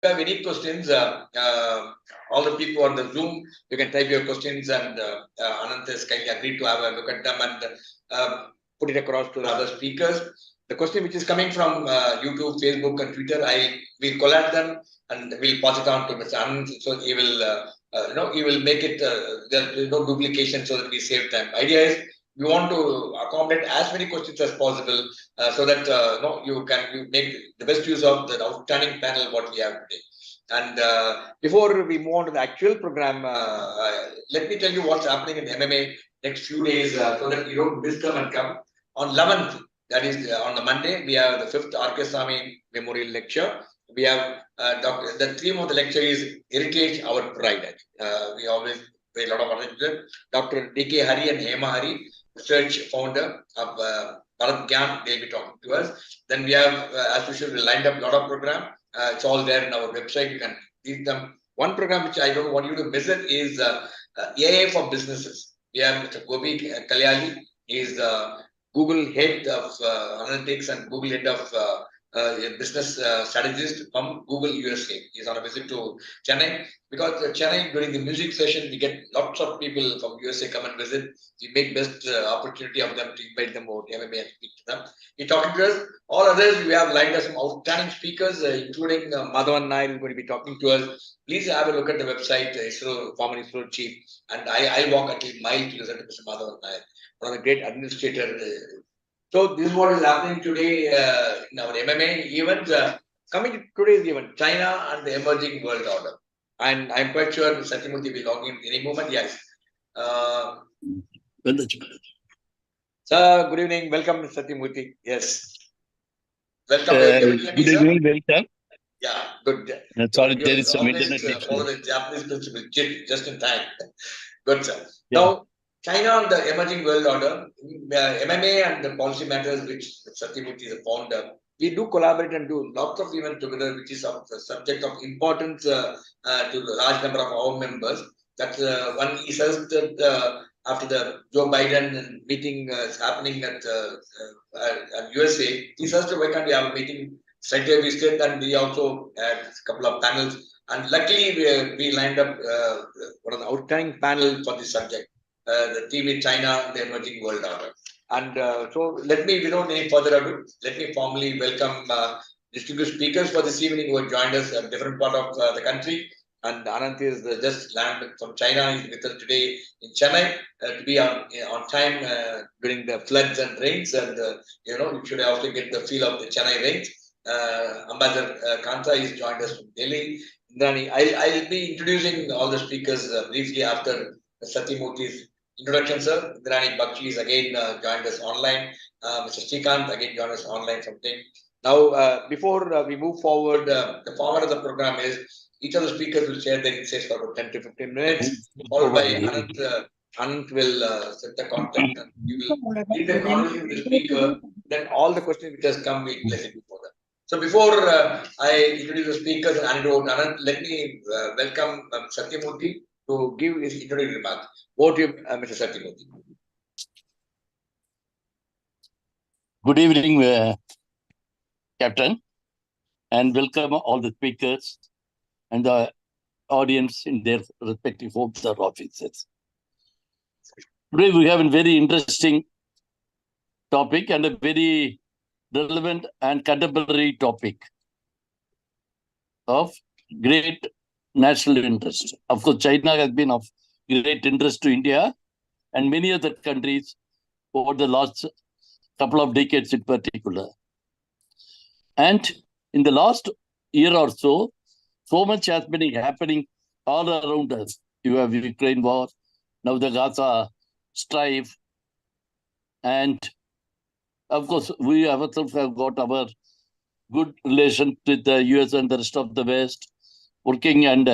you have any questions, all the people on the Zoom, you can type your questions, and Ananth has kindly agreed to have a look at them and put it across to the other speakers. The question which is coming from YouTube, Facebook, and Twitter, I will collect them and we'll pass it on to Mr. Ananth, so he will, he will make it. There is no duplication, so that we save time. Idea is we want to accommodate as many questions as possible, so that you make the best use of the outstanding panel what we have today. And before we move on to the actual program, let me tell you what's happening in MMA next few days, so that you don't miss them and come. On 11th, that is on the Monday, we have the 5th R.K. Swami Memorial Lecture. We have the theme of the lecture is Heritage, Our Pride. We always pay a lot of attention. Dr. D.K. Hari and Hema Hari, research founder of Bharat Gyan, they'll be talking to us. Then we have, as usual, we lined up a lot of program. It's all there in our website. You can read them. One program which I don't want you to miss it is AI for businesses. We have Mr. Gopi Kalyali. He is Google head of analytics and Google head of business strategist from Google USA. He's on a visit to Chennai, because Chennai, during the music session, we get lots of people from USA come and visit. We make best opportunity of them to invite them over to MMA and speak to them. He's talking to us. All others, we have lined up some outstanding speakers, including Madhavan Nair is going to be talking to us. Please have a look at the website, former ISRO chief, and I'll walk at least mile to listen to Mr. Madhavan Nair, one of the great administrators. So this is what is happening today in our MMA event. Coming to today's event, China and the emerging world order. And I'm quite sure Satyamurthy will log in any moment. Yes. Sir, good evening. Welcome, Satyamurthy. Yes. Welcome. Good evening, welcome. Yeah, good. Sorry, there is some internet for the Japanese principle, just in time. Good, sir. Yeah. Now, China and the emerging world order, MMA and the policy matters, which Satyamurthy is a founder, we do collaborate and do lots of events together, which is of the subject of importance to the large number of our members. That's one he says that after the Joe Biden meeting is happening at USA, he says why can't we have a meeting Secretary of State, and we also had a couple of panels. And luckily, we lined up one of the outstanding panel for this subject. The theme is China and the emerging world order. And so let me, without any further ado, let me formally welcome distinguished speakers for this evening who have joined us at a different part of the country. And Ananth is just landed from China. He's with us today in Chennai to be on time during the floods and rains. And, you should also get the feel of the Chennai rains. Ambassador Kantha is joined us from Delhi. Indrani, I'll be introducing all the speakers briefly after Satyamurthy's introduction, sir. Indrani Bagchi is again joined us online. Mr. Srikanth again joined us online from Ting. Now, before we move forward, the format of the program is each of the speakers will share their insights for about 10 to 15 minutes, followed by Ananth. Ananth will set the content and we will lead the conversation with the speaker. Then all the questions which has come, we place it before them. So before I introduce the speakers and hand it over to Ananth, let me welcome Satyamurthy to give his introductory remarks. Over to you, Mr. Satyamurthy. Good evening, Captain, and welcome all the speakers and the audience in their respective homes or offices. Today we have a very interesting topic and a very relevant and contemporary topic of great national interest. Of course, China has been of great interest to India and many other countries over the last couple of decades in particular. And in the last year or so much has been happening all around us. You have Ukraine war, now the Gaza strife, and of course, we ourselves have got our good relation with the US and the rest of the West, working and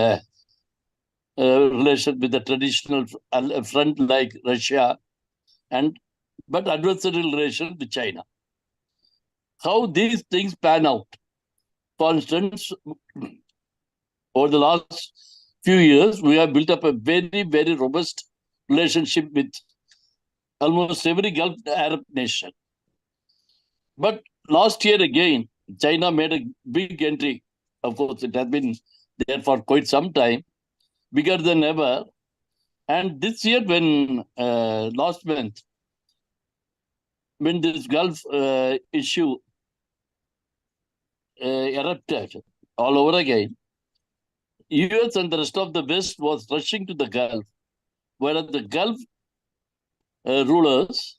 relation with the traditional front like Russia, but adversarial relation with China. How these things pan out. For instance, over the last few years, we have built up a very, very robust relationship with almost every Gulf Arab nation. But last year again, China made a big entry Of course, it has been there for quite some time, bigger than ever. And this year, when last month, when this Gulf issue erupted all over again, US and the rest of the West was rushing to the Gulf, whereas the Gulf rulers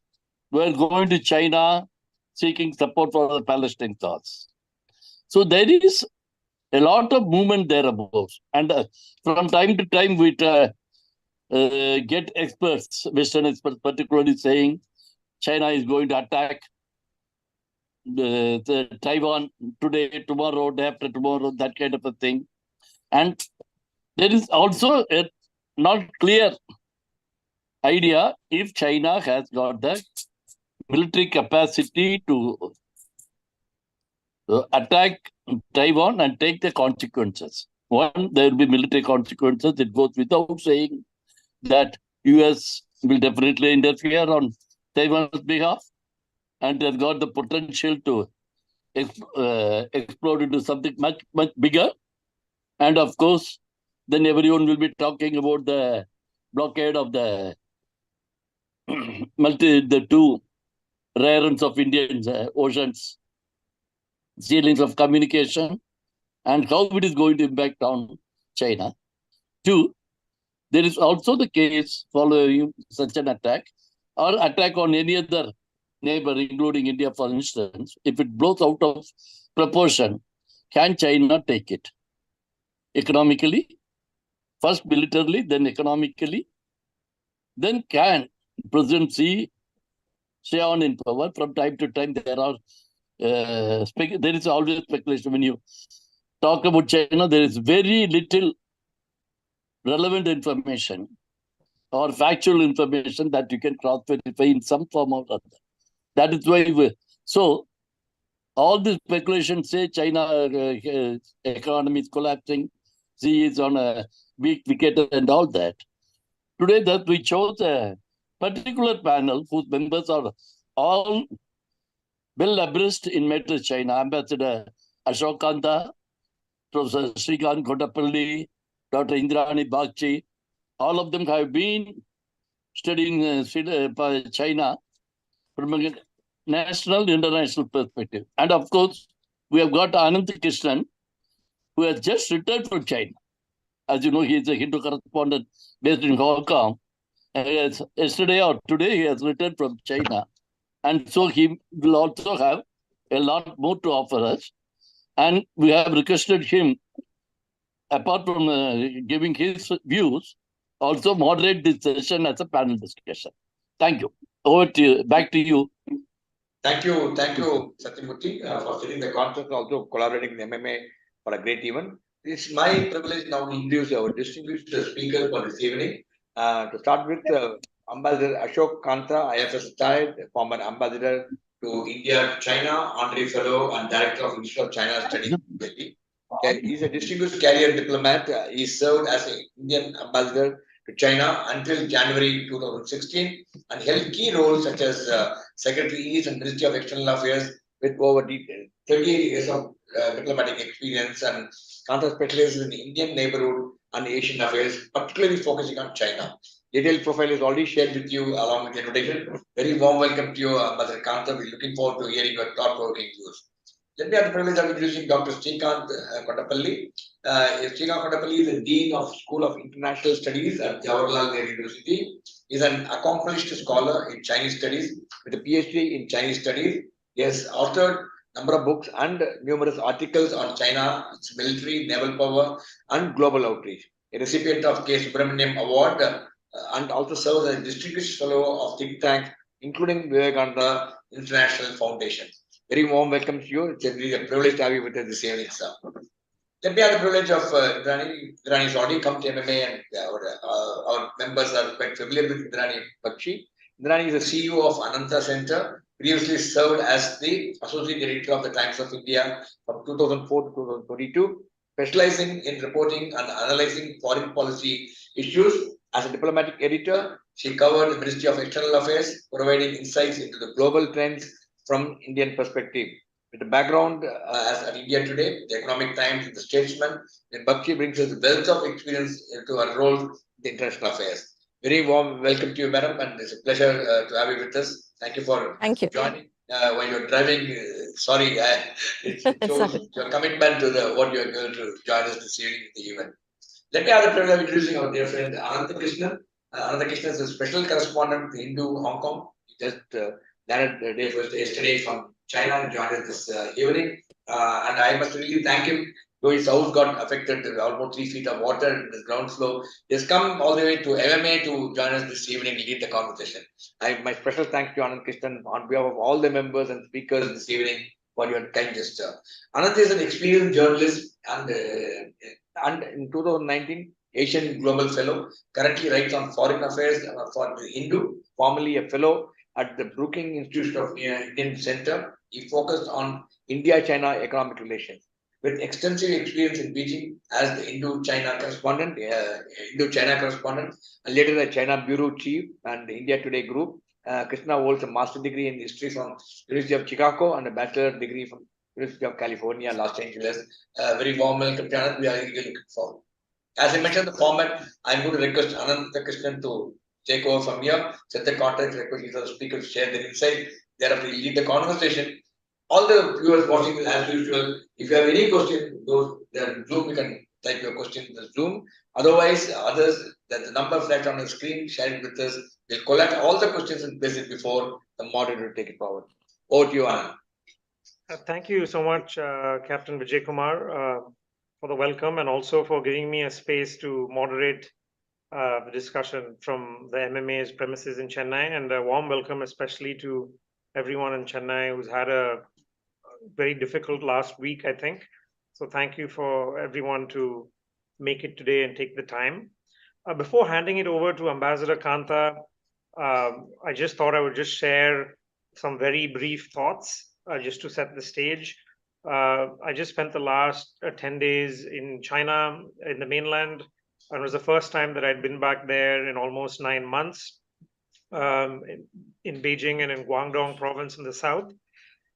were going to China seeking support for the Palestine cause. So there is a lot of movement thereabouts. And from time to time, we get experts, Western experts particularly, saying China is going to attack the Taiwan today, tomorrow, day after tomorrow, that kind of a thing. And there is also a not clear idea if China has got the military capacity to attack Taiwan and take the consequences. One, there will be military consequences. It goes without saying that US will definitely interfere on Taiwan's behalf, and has got the potential to explode into something much, much bigger. And of course, then everyone will be talking about the blockade of the the two rare ends of Indian oceans, ceilings of communication, and how it is going to impact on China. Two, there is also the case following such an attack or attack on any other neighbor, including India, for instance. If it blows out of proportion, can China take it? Economically, first militarily, then economically, then can President Xi stay on in power? From time to time, there is always speculation. When you talk about China, there is very little relevant information or factual information that you can cross-verify in some form or other. That is why so all the speculations say China economy is collapsing, Xi is on a weak wicket and all that. Today that we chose a particular panel whose members are all well abreast in matters China. Ambassador Ashok, Kantha, Professor Srikanth Kondapalli, Dr. Indrani, Bagchi, all of them have been studying China from a national, international perspective. And of course, we have got Ananth Krishnan, who has just returned from China. As you know, he is a Hindu correspondent based in Hong Kong. Yesterday or today, he has returned from China. And so he will also have a lot more to offer us. And we have requested him, apart from giving his views, also moderate this session as a panel discussion. Thank you. Over to you. Back to you. Thank you, Satyamurthy, for setting the concept, also collaborating with MMA for a great event. It's my privilege now to introduce our distinguished speaker for this evening. To start with, Ambassador Ashok Kantha, IFS retired, former ambassador to India, to China, honorary fellow and director of Institute of China Studies in Delhi. He's a distinguished career diplomat. He served as an Indian ambassador to China until January 2016 and held key roles such as Secretary East and Ministry of External Affairs with over 38 years of diplomatic experience, and Kantha specializes in Indian neighborhood and Asian affairs, particularly focusing on China. Detailed profile is already shared with you along with the invitation. Very warm welcome to you, Ambassador Kantha. We're looking forward to hearing your thought-provoking views. Let me have the privilege of introducing Dr. Srikanth Kondapalli. Srikanth Kondapalli is the Dean of School of International Studies at Jawaharlal Nehru University. He is an accomplished scholar in Chinese studies with a PhD in Chinese studies. He has authored a number of books and numerous articles on China, its military, naval power, and global outreach. A recipient of K. Subramaniam Award and also serves as a distinguished fellow of think tank, including Vivekananda International Foundation. Very warm welcome to you. It's really a privilege to have you with us this evening, sir. Let me have the privilege of Indrani. Indrani has already come to MMA, and our members are quite familiar with Indrani Bagchi. Indrani is the CEO of Ananta Center, previously served as the Associate Editor of the Times of India from 2004 to 2022, specializing in reporting and analyzing foreign policy issues. As a diplomatic editor, she covered the Ministry of External Affairs, providing insights into the global trends from Indian perspective. With the background as at India Today, the Economic Times, and the Statesman, then Bagchi brings us a wealth of experience into our role in the international affairs. Very warm welcome to you, madam, and it's a pleasure to have you with us. Thank you for joining. While you're driving, sorry, it shows your commitment to what you're going to join us this evening in the event. Let me have the privilege of introducing our dear friend Ananta Krishnan. Ananta Krishnan is a special correspondent to Hindu Hong Kong. He just landed the day first yesterday from China and joined us this evening. And I must really thank him. Though his house got affected, almost 3 feet of water in the ground floor. He has come all the way to MMA to join us this evening to lead the conversation. My special thanks to Anant Krishnan on behalf of all the members and speakers this evening for your kind gesture. Anant is an experienced journalist and in 2019, Asian Global Fellow, currently writes on foreign affairs for the Hindu, formerly a fellow at the Brookings Institute of Indian Center. He focused on India-China economic relations. With extensive experience in Beijing as the Indo-China correspondent, and later the China Bureau Chief and the India Today Group, Krishna holds a master's degree in history from University of Chicago and a bachelor's degree from University of California, Los Angeles. Very warm welcome to Ananth. We are really looking forward. As I mentioned, the format, I'm going to request Ananta Krishnan to take over from here, set the context, request each of the speakers to share their insight. Thereafter, we lead the conversation. All the viewers watching this, as usual, if you have any question, those that in Zoom, you can type your question in the Zoom. Otherwise, others, that the number flagged on the screen, share it with us. We'll collect all the questions and place it before the moderator to take it forward. Over to you, Anand. Thank you so much, Captain Vijay Kumar, for the welcome and also for giving me a space to moderate the discussion from the MMA's premises in Chennai, and a warm welcome especially to everyone in Chennai who's had a very difficult last week, I think. So thank you for everyone to make it today and take the time. Before handing it over to Ambassador Kantha, I just thought I would just share some very brief thoughts just to set the stage. I just spent the last 10 days in China, in the mainland, and it was the first time that I'd been back there in almost 9 months, in Beijing and in Guangdong province in the south.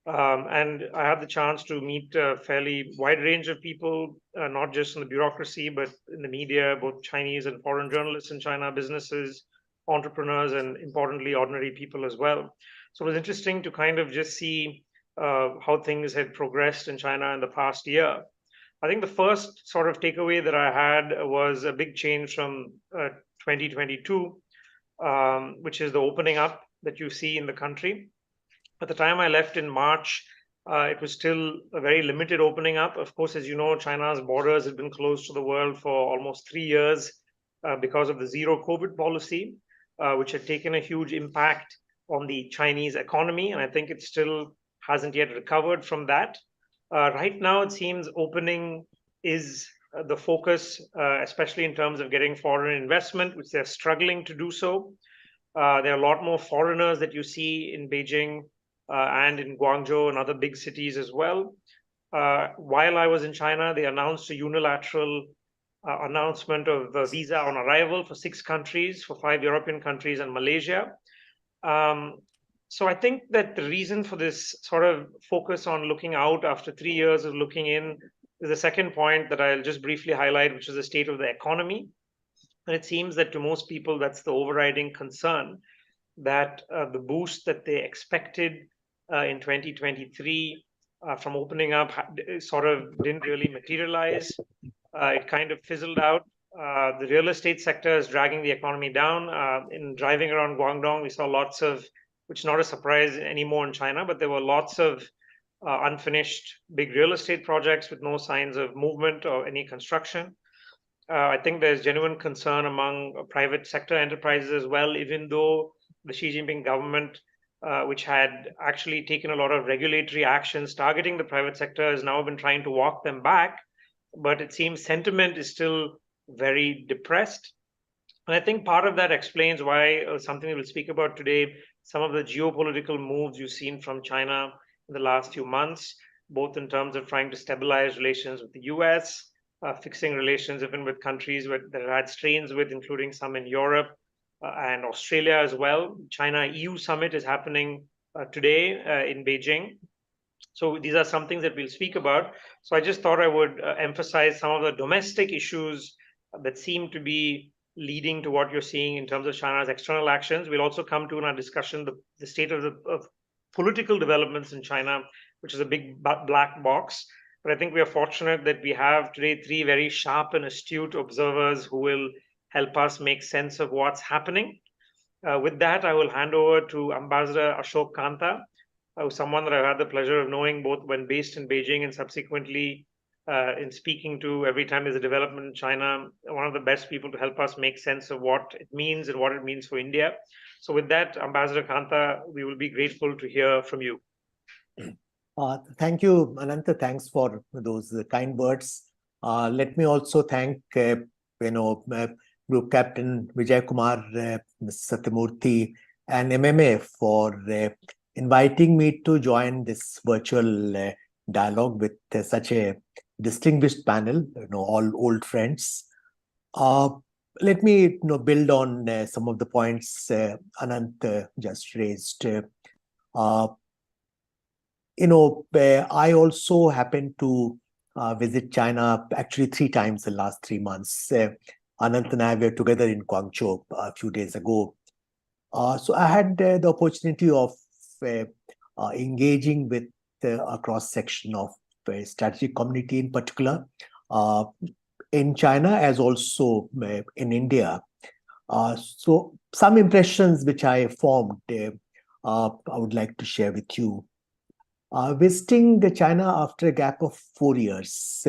And I had the chance to meet a fairly wide range of people, not just in the bureaucracy, but in the media, both Chinese and foreign journalists in China, businesses, entrepreneurs, and importantly, ordinary people as well. So it was interesting to kind of just see how things had progressed in China in the past year. I think the first sort of takeaway that I had was a big change from 2022, which is the opening up that you see in the country. At the time I left in March, it was still a very limited opening up. Of course, as you know, China's borders had been closed to the world for almost 3 years because of the zero COVID policy, which had taken a huge impact on the Chinese economy. And I think it still hasn't yet recovered from that. Right now, it seems opening is the focus, especially in terms of getting foreign investment, which they're struggling to do so. There are a lot more foreigners that you see in Beijing and in Guangzhou and other big cities as well. While I was in China, they announced a unilateral announcement of the visa on arrival for 6 countries, for 5 European countries and Malaysia. So I think that the reason for this sort of focus on looking out after 3 years of looking in is the second point that I'll just briefly highlight, which is the state of the economy. And it seems that to most people, that's the overriding concern, that the boost that they expected in 2023 from opening up sort of didn't really materialize. It kind of fizzled out. The real estate sector is dragging the economy down. In driving around Guangdong, we saw lots of, which is not a surprise anymore in China, but there were lots of unfinished big real estate projects with no signs of movement or any construction. I think there's genuine concern among private sector enterprises as well, even though the Xi Jinping government, which had actually taken a lot of regulatory actions targeting the private sector, has now been trying to walk them back. But it seems sentiment is still very depressed. And I think part of that explains why something we'll speak about today, some of the geopolitical moves you've seen from China in the last few months, both in terms of trying to stabilize relations with the US, fixing relations even with countries that had strains with, including some in Europe and Australia as well. China-EU summit is happening today in Beijing. So these are some things that we'll speak about. So I just thought I would emphasize some of the domestic issues that seem to be leading to what you're seeing in terms of China's external actions. We'll also come to in our discussion the state of political developments in China, which is a big black box. But I think we are fortunate that we have today three very sharp and astute observers who will help us make sense of what's happening. With that, I will hand over to Ambassador Ashok Kantha, someone that I've had the pleasure of knowing both when based in Beijing and subsequently in speaking to every time there's a development in China, one of the best people to help us make sense of what it means and what it means for India. So with that, Ambassador Kantha, we will be grateful to hear from you. Thank you, Ananta. Thanks for those kind words. Let me also thank, Group Captain Vijay Kumar, Ms. Satyamurthy, and MMA for inviting me to join this virtual dialogue with such a distinguished panel, all old friends. Let me build on some of the points Ananth just raised. I also happened to visit China actually 3 times in the last 3 months. Ananth and I were together in Guangzhou a few days ago. So I had the opportunity of engaging with a cross-section of strategic community in particular in China as also in India. So some impressions which I formed, I would like to share with you. Visiting China after a gap of 4 years,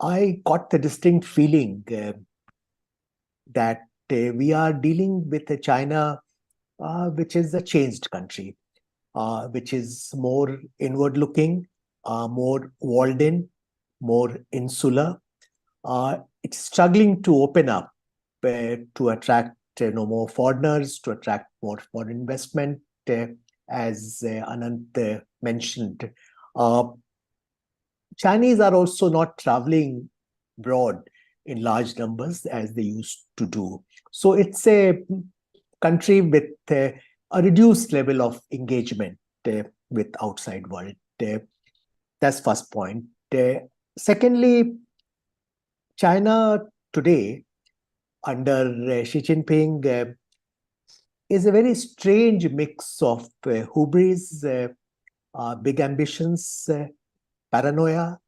I got the distinct feeling that we are dealing with a China which is a changed country, which is more inward-looking, more walled-in, more insular. It's struggling to open up to attract more foreigners, to attract more foreign investment. As Ananth mentioned, Chinese are also not traveling abroad in large numbers as they used to do. So it's a country with a reduced level of engagement with outside world. That's first point. Secondly, China today under Xi Jinping is a very strange mix of hubris, big ambitions, paranoia,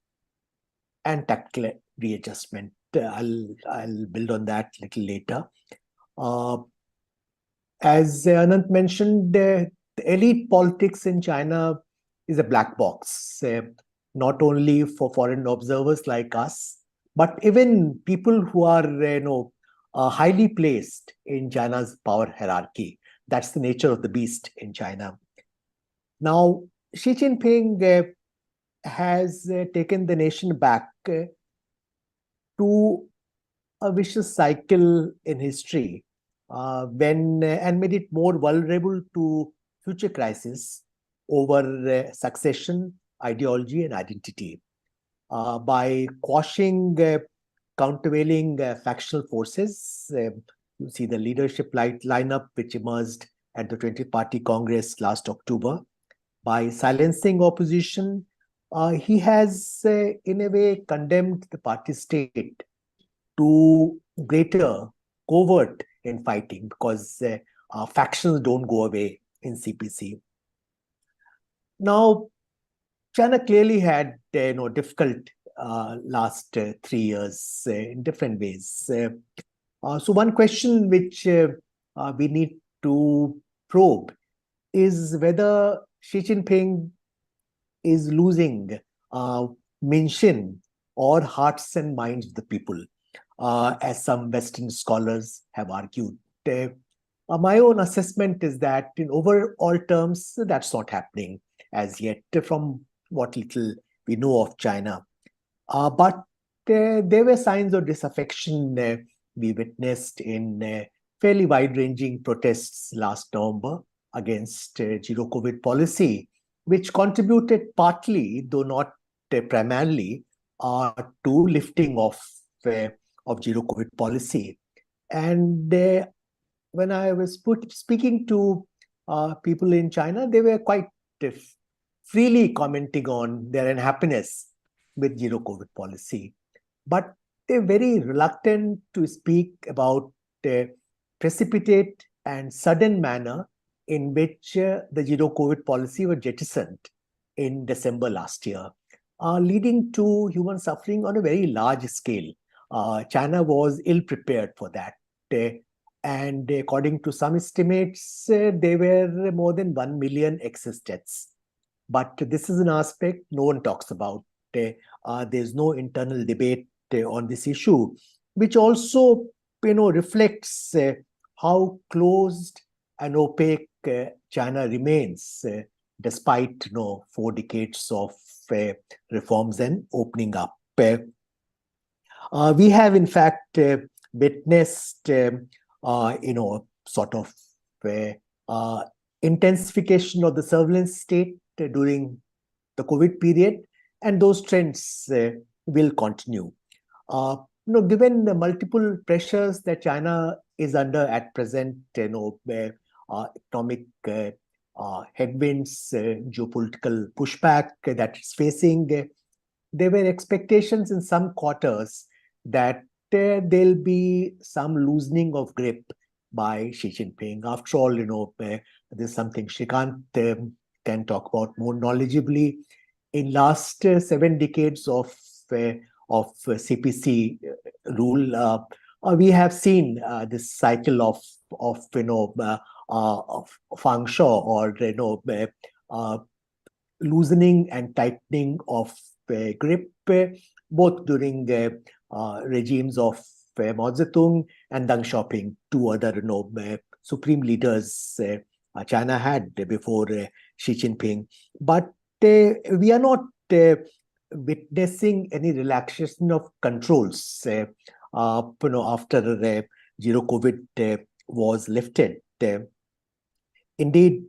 and tactical readjustment. I'll build on that a little later. As Ananth mentioned, the elite politics in China is a black box, not only for foreign observers like us, but even people who are highly placed in China's power hierarchy. That's the nature of the beast in China. Now, Xi Jinping has taken the nation back to a vicious cycle in history and made it more vulnerable to future crises over succession, ideology, and identity. By quashing countervailing factional forces. You see the leadership lineup which emerged at the 20th Party Congress last October. By silencing opposition, he has in a way condemned the party state to greater covert in fighting because factions don't go away in CPC. Now, China clearly had difficult last 3 years in different ways. So one question which we need to probe is whether Xi Jinping is losing Minxin or hearts and minds of the people, as some Western scholars have argued. My own assessment is that in overall terms, that's not happening as yet from what little we know of China. But there were signs of disaffection we witnessed in fairly wide-ranging protests last November against zero COVID policy, which contributed partly, though not primarily, to lifting of zero COVID policy. And when I was speaking to people in China, they were quite freely commenting on their unhappiness with zero COVID policy. But they're very reluctant to speak about the precipitate and sudden manner in which the zero COVID policy was jettisoned in December last year, leading to human suffering on a very large scale. China was ill prepared for that. And according to some estimates, there were more than 1 million excess deaths. But this is an aspect no one talks about. There's no internal debate on this issue, which also reflects how closed and opaque China remains, despite 4 decades of reforms and opening up. We have in fact witnessed sort of intensification of the surveillance state during the COVID period, and those trends will continue. Given the multiple pressures that China is under at present, economic headwinds, geopolitical pushback that it's facing, there were expectations in some quarters that there'll be some loosening of grip by Xi Jinping. After all, there's something Srikanth can talk about more knowledgeably. In last 7 decades of CPC rule, we have seen this cycle of fangshuo, or loosening and tightening of grip, both during regimes of Mao Zedong and Deng Xiaoping, 2 other supreme leaders China had before Xi Jinping. But we are not witnessing any relaxation of controls after zero COVID was lifted. Indeed,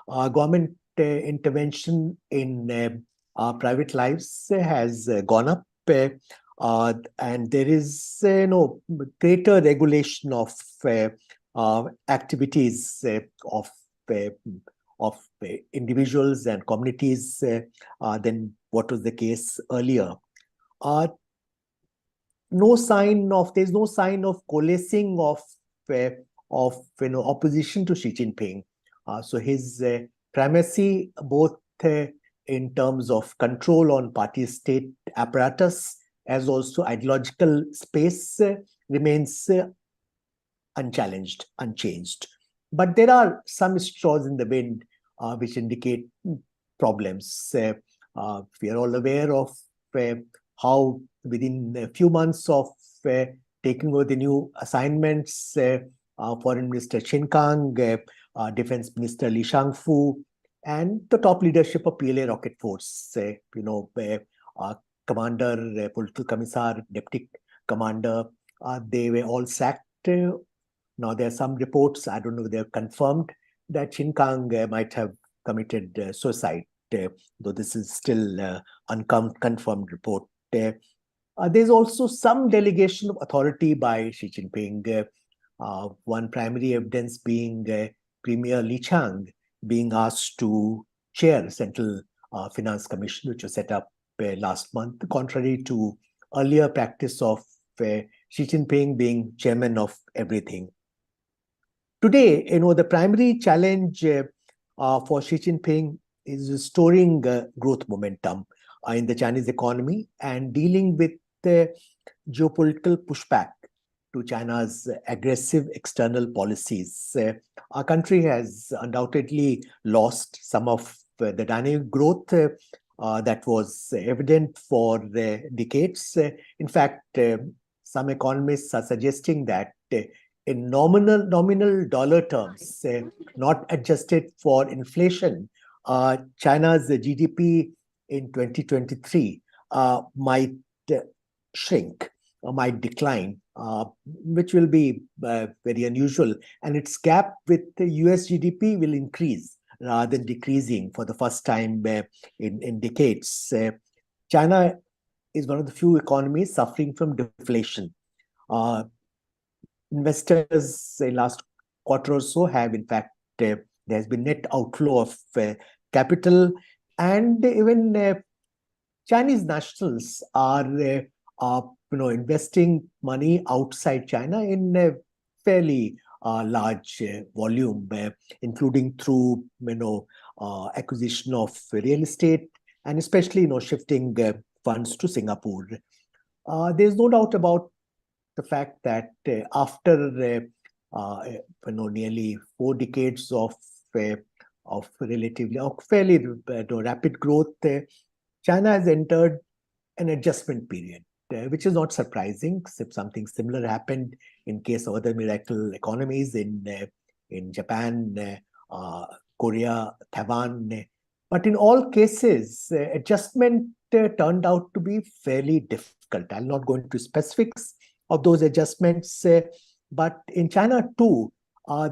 government intervention in private lives has gone up, and there is greater regulation of activities of individuals and communities than what was the case earlier. There's no sign of coalescing of opposition to Xi Jinping. So his primacy, both in terms of control on party state apparatus as also ideological space, remains unchallenged, unchanged. But there are some straws in the wind which indicate problems. We are all aware of how within a few months of taking over the new assignments, Foreign Minister Qin Gang, Defense Minister Li Shangfu, and the top leadership of PLA Rocket Force, Commander, Political Commissar, Deputy Commander, they were all sacked. Now, there are some reports, I don't know if they're confirmed, that Qin Gang might have committed suicide, though this is still unconfirmed report. There's also some delegation of authority by Xi Jinping, one primary evidence being Premier Li Chang being asked to chair Central Finance Commission, which was set up last month, contrary to earlier practice of Xi Jinping being chairman of everything. Today, the primary challenge for Xi Jinping is restoring growth momentum in the Chinese economy and dealing with the geopolitical pushback to China's aggressive external policies. Our country has undoubtedly lost some of the dynamic growth that was evident for decades. In fact, some economists are suggesting that in nominal dollar terms, not adjusted for inflation, China's GDP in 2023 might shrink or might decline, which will be very unusual. And its gap with the US GDP will increase rather than decreasing for the first time in decades. China is one of the few economies suffering from deflation. Investors in last quarter or so have, in fact, there has been net outflow of capital, and even Chinese nationals are investing money outside China in a fairly large volume, including through acquisition of real estate, and especially shifting funds to Singapore. There's no doubt about the fact that after nearly 4 decades of relatively fairly rapid growth, China has entered an adjustment period, which is not surprising. Something similar happened in case of other miracle economies in Japan, Korea, Taiwan. But in all cases, adjustment turned out to be fairly difficult. I'll not go into specifics of those adjustments, but in China too,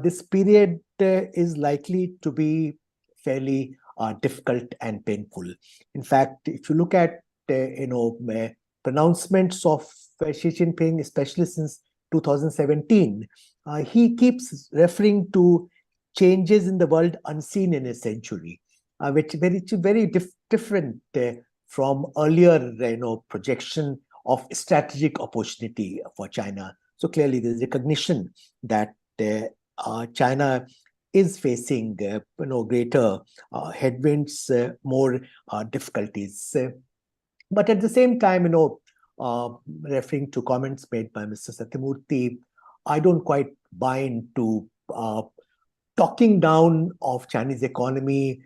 this period is likely to be fairly difficult and painful. In fact, if you look at pronouncements of Xi Jinping, especially since 2017, he keeps referring to changes in the world unseen in a century, which is very different from earlier projection of strategic opportunity for China. So clearly, there's recognition that China is facing greater headwinds, more difficulties. But at the same time, referring to comments made by Mr. Satyamurthy, I don't quite buy into talking down of Chinese economy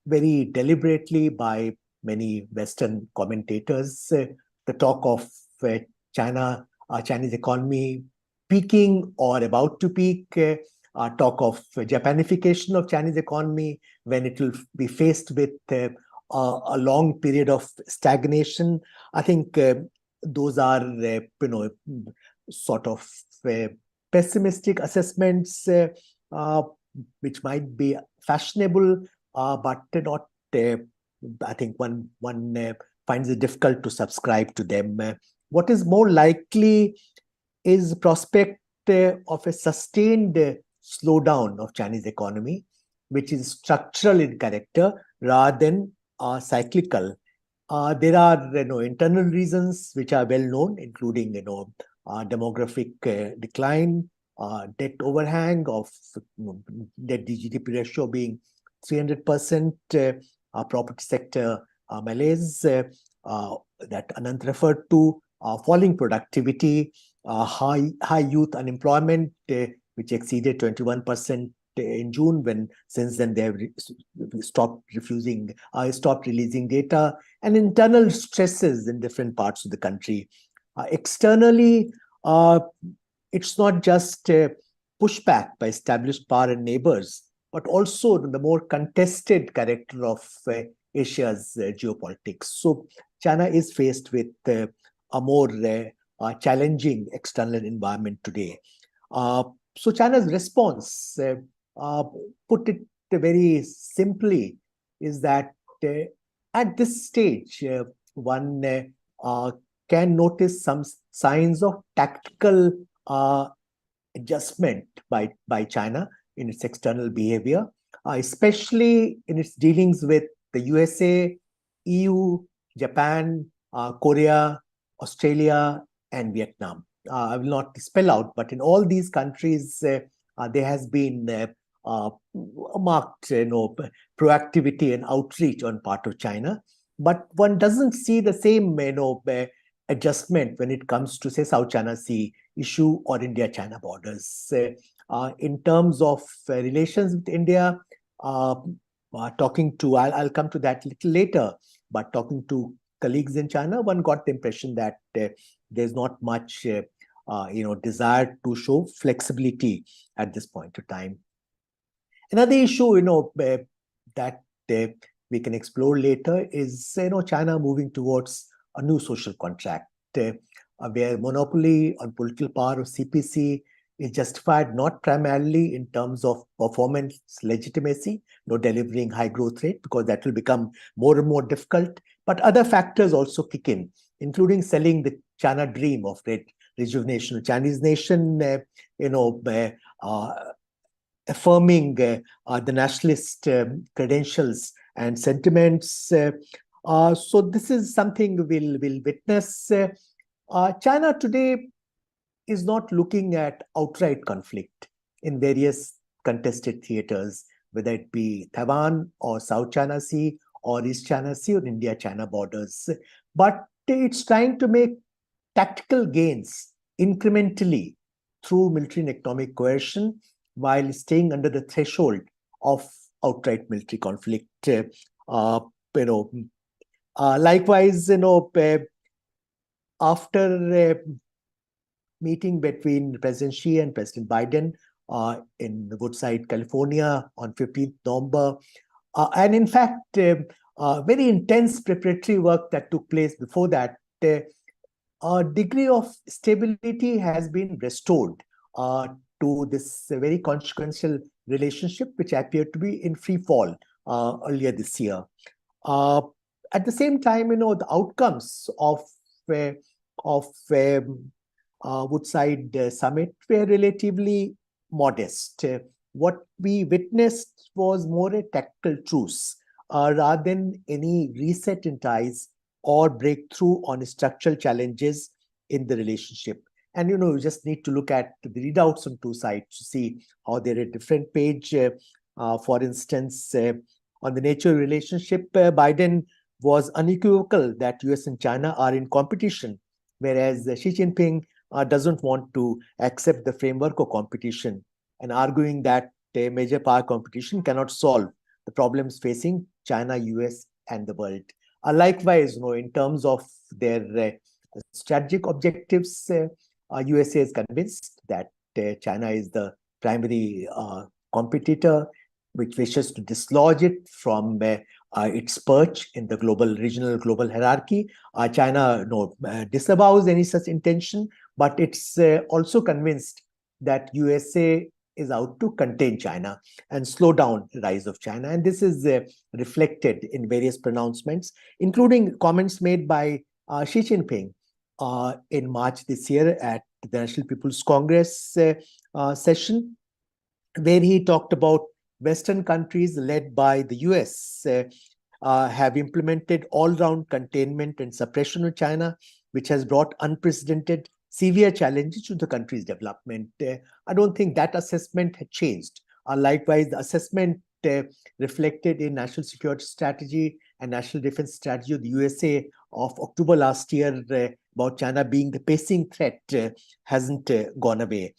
very deliberately by many Western commentators. The talk of Chinese economy peaking or about to peak, talk of Japanification of Chinese economy when it will be faced with a long period of stagnation. I think those are sort of pessimistic assessments, which might be fashionable, but not. I think one finds it difficult to subscribe to them. What is more likely is the prospect of a sustained slowdown of Chinese economy, which is structural in character rather than cyclical. There are internal reasons which are well known, including demographic decline, debt overhang of debt to GDP ratio being 300%, property sector malaise that Ananth referred to, falling productivity, high youth unemployment, which exceeded 21% in June, when since then they have stopped releasing data, and internal stresses in different parts of the country. Externally, it's not just pushback by established power and neighbors, but also the more contested character of Asia's geopolitics. So China is faced with a more challenging external environment today. So China's response, put it very simply, is that at this stage, one can notice some signs of tactical adjustment by China in its external behavior, especially in its dealings with the USA, EU, Japan, Korea, Australia, and Vietnam. I will not spell out, but in all these countries, there has been marked proactivity and outreach on part of China. But one doesn't see the same adjustment when it comes to, say, South China Sea issue or India-China borders. In terms of relations with India, talking to, I'll come to that a little later, but talking to colleagues in China, one got the impression that there's not much desire to show flexibility at this point of time. Another issue, that we can explore later is, China moving towards a new social contract, where monopoly on political power of CPC is justified not primarily in terms of performance legitimacy, delivering high growth rate, because that will become more and more difficult, but other factors also kick in, including selling the China dream of rejuvenation of Chinese nation, affirming the nationalist credentials and sentiments. So this is something we'll witness. China today is not looking at outright conflict in various contested theaters, whether it be Taiwan or South China Sea or East China Sea or India-China borders. But it's trying to make tactical gains incrementally through military and economic coercion while staying under the threshold of outright military conflict. Likewise, after meeting between President Xi and President Biden in Woodside, California on 15th November. And in fact, very intense preparatory work that took place before that, a degree of stability has been restored to this very consequential relationship, which appeared to be in free fall earlier this year. At the same time, the outcomes of Woodside summit were relatively modest. What we witnessed was more a tactical truce rather than any reset in ties or breakthrough on structural challenges in the relationship. And you just need to look at the readouts on two sides to see how they're a different page. For instance, on the nature relationship, Biden was unequivocal that US and China are in competition, whereas Xi Jinping doesn't want to accept the framework of competition and arguing that a major power competition cannot solve the problems facing China, US, and the world. Likewise, in terms of their strategic objectives, USA is convinced that China is the primary competitor, which wishes to dislodge it from its perch in the regional global hierarchy. China disavows any such intention, but it's also convinced that USA is out to contain China and slow down the rise of China. And this is reflected in various pronouncements, including comments made by Xi Jinping in March this year at the National People's Congress session, where he talked about Western countries led by the US have implemented all-round containment and suppression of China, which has brought unprecedented severe challenges to the country's development. I don't think that assessment had changed. Likewise, the assessment reflected in National Security Strategy and National Defense Strategy of the USA of October last year about China being the pacing threat hasn't gone away.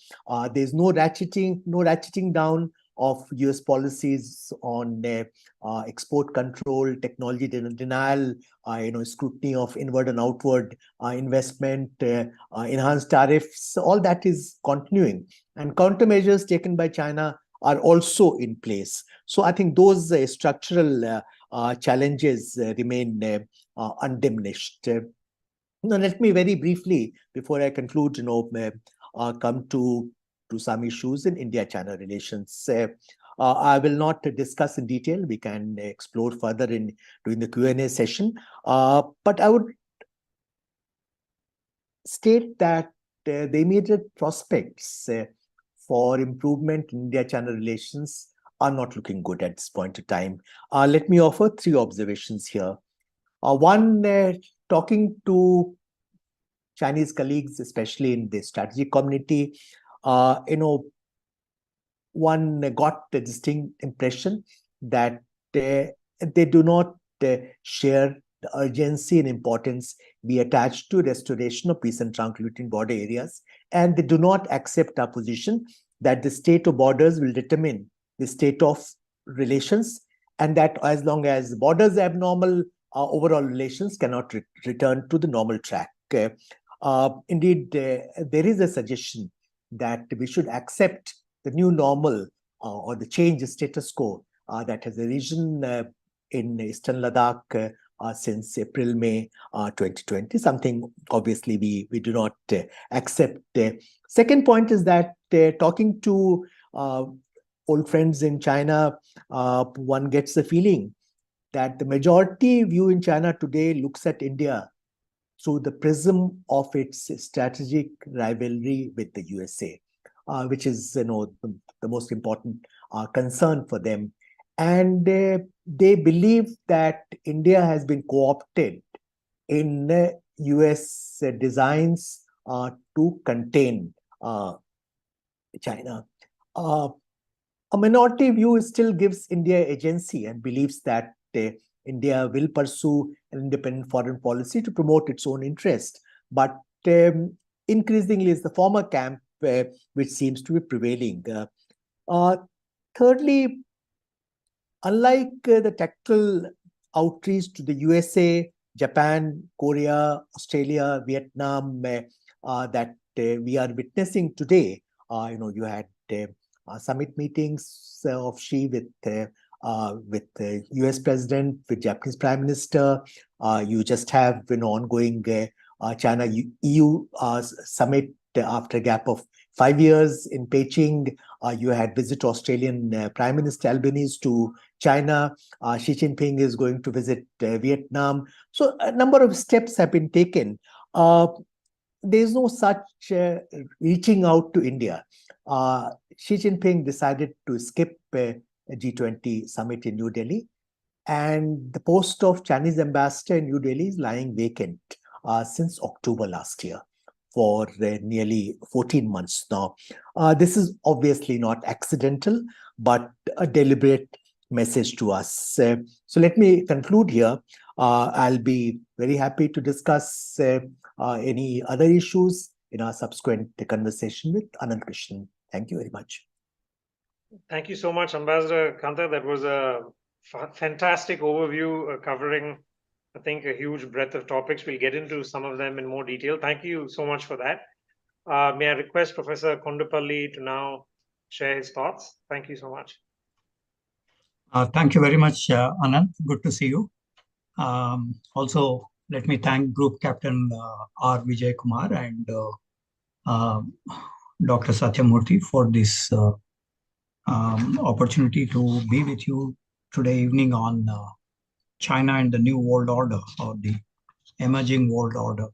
There's no ratcheting down of US policies on export control, technology denial, scrutiny of inward and outward investment, enhanced tariffs. All that is continuing, and countermeasures taken by China are also in place. So I think those structural challenges remain undiminished. Now, let me very briefly, before I conclude, come to some issues in India-China relations. I will not discuss in detail. We can explore further during the Q&A session. But I would state that the immediate prospects for improvement in India-China relations are not looking good at this point of time. Let me offer three observations here. One, talking to Chinese colleagues, especially in the strategic community, one got the distinct impression that they do not share the urgency and importance we attach to restoration of peace and tranquility in border areas, and they do not accept our position that the state of borders will determine the state of relations, and that as long as borders are abnormal, overall relations cannot return to the normal track. Indeed, there is a suggestion that we should accept the new normal or the change status quo that has arisen in Eastern Ladakh since April-May 2020, something obviously we do not accept. Second point is that talking to old friends in China, one gets the feeling that the majority view in China today looks at India through the prism of its strategic rivalry with the USA, which is the most important concern for them. and they believe that India has been co-opted in US designs to contain China. A minority view still gives India agency and believes that India will pursue an independent foreign policy to promote its own interest. But increasingly, it's the former camp which seems to be prevailing. Thirdly, unlike the tactical outreach to the USA, Japan, Korea, Australia, Vietnam that we are witnessing today, you had summit meetings of Xi with the US President, with Japanese Prime Minister. You just have ongoing China-EU summit after a gap of 5 years in Beijing. You had visit Australian Prime Minister Albanese to China. Xi Jinping is going to visit Vietnam. So a number of steps have been taken. There is no such reaching out to India. Xi Jinping decided to skip a G20 summit in New Delhi, and the post of Chinese ambassador in New Delhi is lying vacant since October last year for nearly 14 months now. This is obviously not accidental, but a deliberate message to us. So let me conclude here. I'll be very happy to discuss any other issues in our subsequent conversation with Ananth Krishnan. Thank you very much. Thank you so much, Ambassador Kantha. That was a fantastic overview covering, I think, a huge breadth of topics. We'll get into some of them in more detail. Thank you so much for that. May I request Professor Kondapalli to now share his thoughts? Thank you so much. Thank you very much, Ananth. Good to see you. Also, let me thank Group Captain R. Vijay Kumar and Dr. Satyamurthy for this opportunity to be with you today evening on China and the New World Order, or the emerging world order.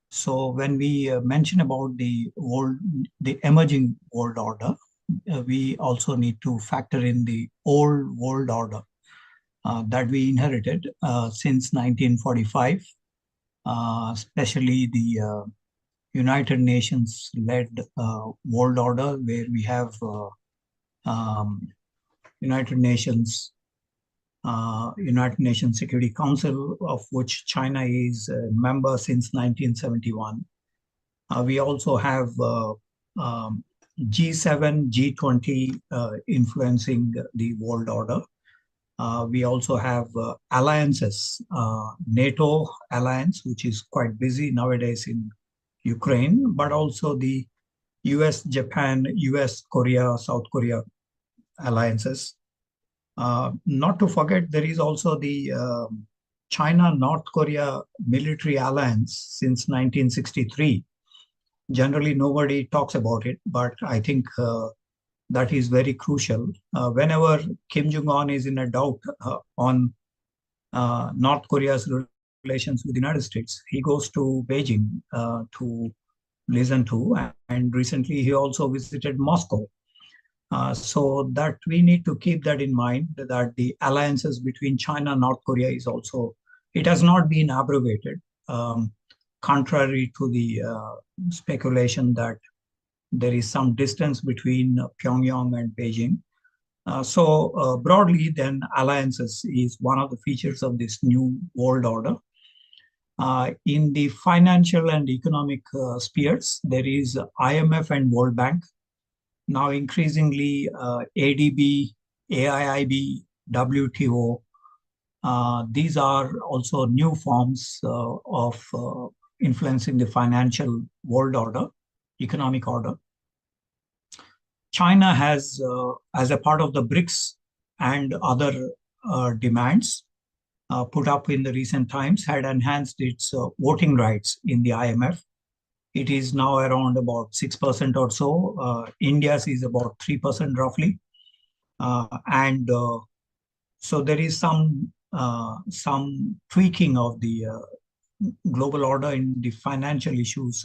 So when we mention about the emerging world order, we also need to factor in the old world order that we inherited since 1945, especially the United Nations-led world order, where we have United Nations Security Council, of which China is a member since 1971. We also have G7, G20 influencing the world order. We also have alliances, NATO alliance, which is quite busy nowadays in Ukraine, but also the US, Japan, US, Korea, South Korea alliances. Not to forget, there is also the China-North Korea military alliance since 1963. Generally, nobody talks about it, but I think that is very crucial. Whenever Kim Jong-un is in a doubt on North Korea's relations with the United States, he goes to Beijing to listen to, and recently he also visited Moscow. So that we need to keep that in mind, that the alliances between China and North Korea is also, it has not been abrogated, contrary to the speculation that there is some distance between Pyongyang and Beijing. So broadly, then, alliances is one of the features of this new world order. In the financial and economic spheres, there is IMF and World Bank. Now increasingly ADB, AIIB, WTO, these are also new forms of influencing the financial world order, economic order. China has, as a part of the BRICS and other demands put up in the recent times, had enhanced its voting rights in the IMF. It is now around about 6% or so. India's is about 3% roughly. So there is some tweaking of the global order in the financial issues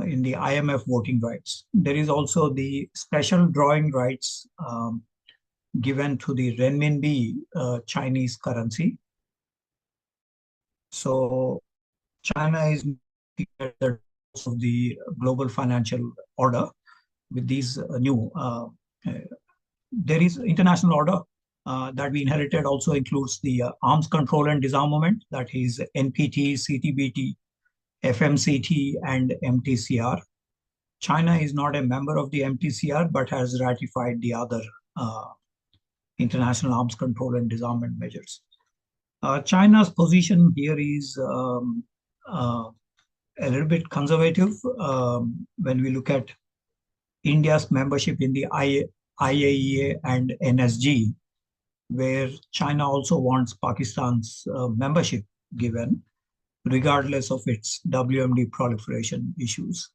in the IMF voting rights. There is also the special drawing rights given to the renminbi Chinese currency. So China is at the top of the global financial order with these new. There is international order that we inherited also includes the arms control and disarmament, that is NPT, CTBT, FMCT, and MTCR. China is not a member of the MTCR but has ratified the other international arms control and disarmament measures. China's position here is a little bit conservative when we look at India's membership in the IAEA and NSG, where China also wants Pakistan's membership given, regardless of its WMD proliferation issues.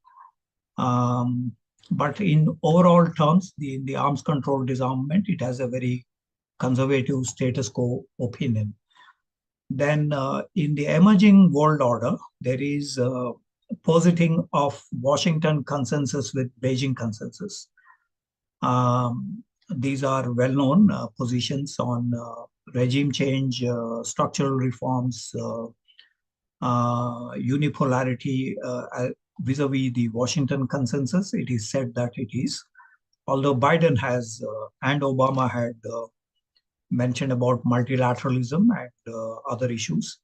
But in overall terms, the arms control disarmament, it has a very conservative status quo opinion. Then in the emerging world order, there is positing of Washington consensus with Beijing consensus. These are well-known positions on regime change, structural reforms, unipolarity vis-a-vis the Washington consensus. It is said that it is, although Biden has and Obama had mentioned about multilateralism and other issues.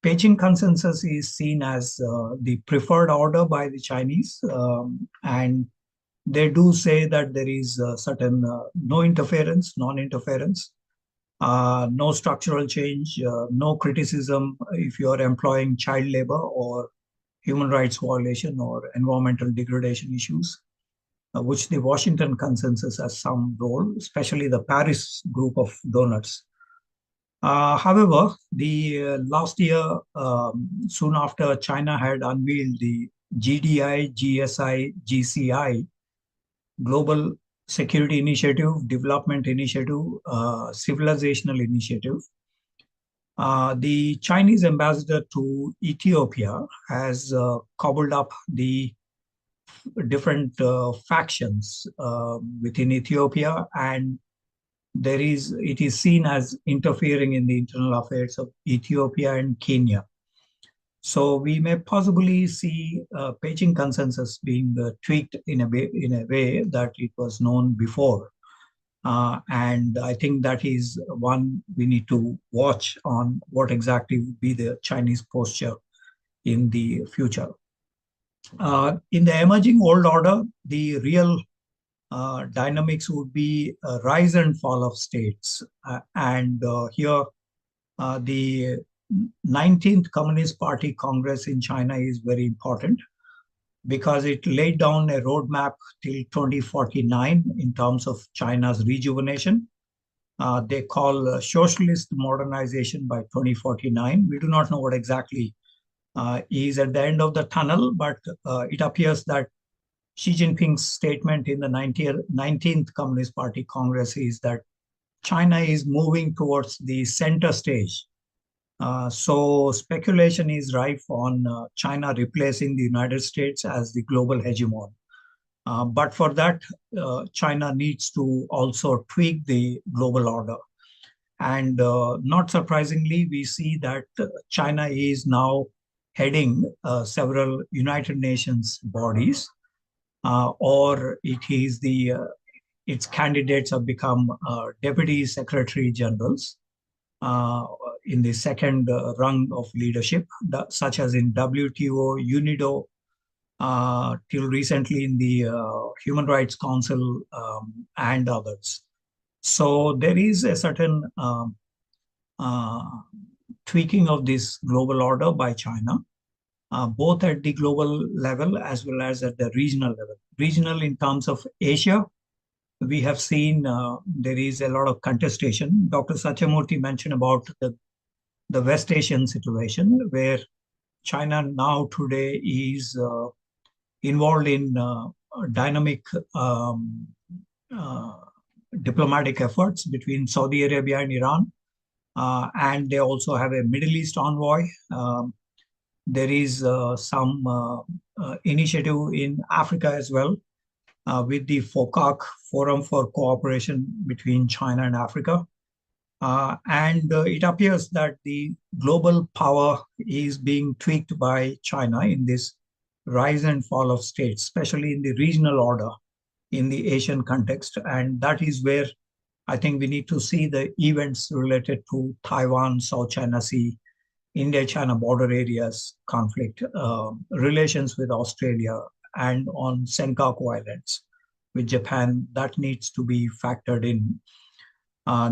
Beijing consensus is seen as the preferred order by the Chinese, and they do say that there is certain no interference, non-interference, no structural change, no criticism if you are employing child labor or human rights violation or environmental degradation issues, which the Washington consensus has some role, especially the Paris group of donors. However, the last year, soon after China had unveiled the GDI, GSI, GCI, Global Security Initiative, Development Initiative, Civilizational Initiative, the Chinese ambassador to Ethiopia has cobbled up the different factions within Ethiopia, and it is seen as interfering in the internal affairs of Ethiopia and Kenya. So we may possibly see Beijing consensus being tweaked in a way that it was known before. And I think that is one we need to watch on what exactly would be the Chinese posture in the future. In the emerging world order, the real dynamics would be a rise and fall of states. Here, the 19th Communist Party Congress in China is very important because it laid down a roadmap till 2049 in terms of China's rejuvenation. They call socialist modernization by 2049. We do not know what exactly is at the end of the tunnel, but it appears that Xi Jinping's statement in the 19th Communist Party Congress is that China is moving towards the center stage. So speculation is rife on China replacing the United States as the global hegemon. But for that, China needs to also tweak the global order. And not surprisingly, we see that China is now heading several United Nations bodies, or it is its candidates have become deputy secretary generals in the second rung of leadership, such as in WTO, UNIDO, till recently in the Human Rights Council and others. So there is a certain tweaking of this global order by China, both at the global level as well as at the regional level. Regional in terms of Asia, we have seen there is a lot of contestation. Dr. Satyamurthy mentioned about the West Asian situation, where China now today is involved in dynamic diplomatic efforts between Saudi Arabia and Iran. And they also have a Middle East envoy. There is some initiative in Africa as well. with the FOCAC, Forum for Cooperation between China and Africa. And it appears that the global power is being tweaked by China in this rise and fall of states, especially in the regional order in the Asian context. And that is where I think we need to see the events related to Taiwan, South China Sea, India-China border areas conflict, relations with Australia, and on Senkaku Islands with Japan. That needs to be factored in.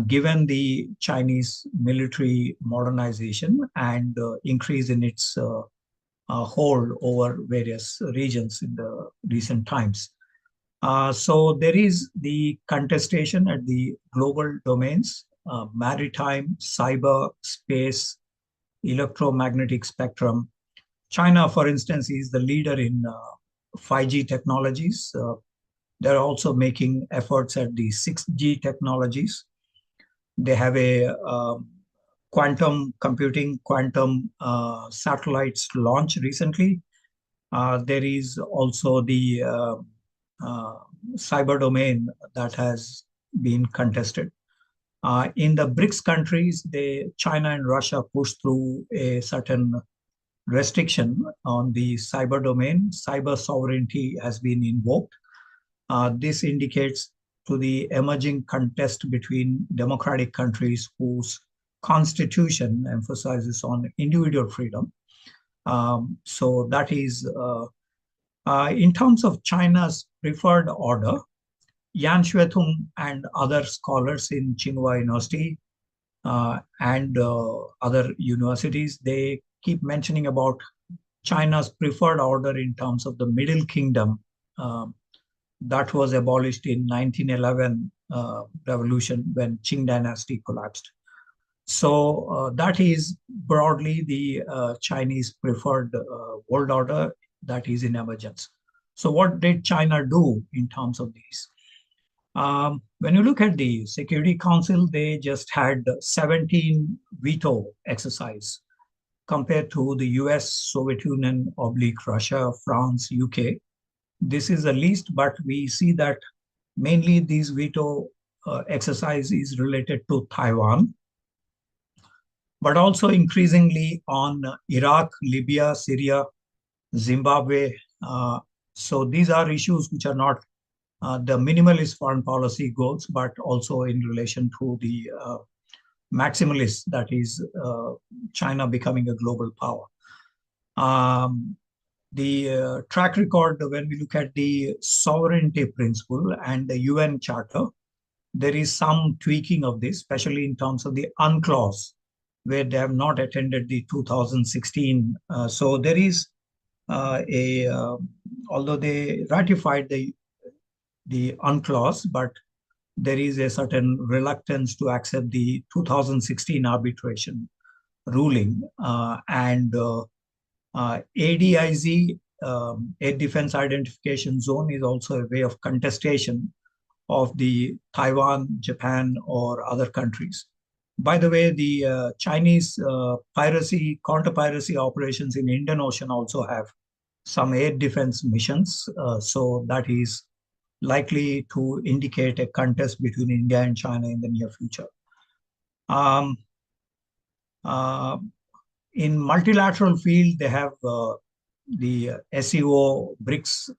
Given the Chinese military modernization and increase in its hold over various regions in the recent times. So there is the contestation at the global domains, maritime, cyber, space, electromagnetic spectrum. China, for instance, is the leader in 5G technologies. They're also making efforts at the 6G technologies. They have a quantum computing, quantum satellites launch recently. There is also the cyber domain that has been contested. In the BRICS countries, China and Russia pushed through a certain restriction on the cyber domain. Cyber sovereignty has been invoked. This indicates to the emerging contest between democratic countries whose constitution emphasizes on individual freedom. So that is, in terms of China's preferred order, Yan Xuetung and other scholars in Tsinghua University and other universities, they keep mentioning about China's preferred order in terms of the Middle Kingdom that was abolished in 1911 revolution when Qing dynasty collapsed. So that is broadly the Chinese preferred world order that is in emergence. So what did China do in terms of these? When you look at the Security Council, they just had 17 veto exercise compared to the US, Soviet Union, Russia, France, UK. This is the least, but we see that mainly these veto exercise is related to Taiwan, but also increasingly on Iraq, Libya, Syria, Zimbabwe. So these are issues which are not the minimalist foreign policy goals, but also in relation to the maximalist, that is China becoming a global power. The track record, when we look at the sovereignty principle and the UN Charter, there is some tweaking of this, especially in terms of the UNCLAUSE, where they have not attended the 2016. So there is although they ratified the UNCLAUSE, but there is a certain reluctance to accept the 2016 arbitration ruling. ADIZ, Air Defense Identification Zone, is also a way of contestation of the Taiwan, Japan, or other countries. By the way, the Chinese piracy, counter-piracy operations in Indian Ocean also have some air defense missions. So that is likely to indicate a contest between India and China in the near future. In multilateral field, they have the SEO, BRICS,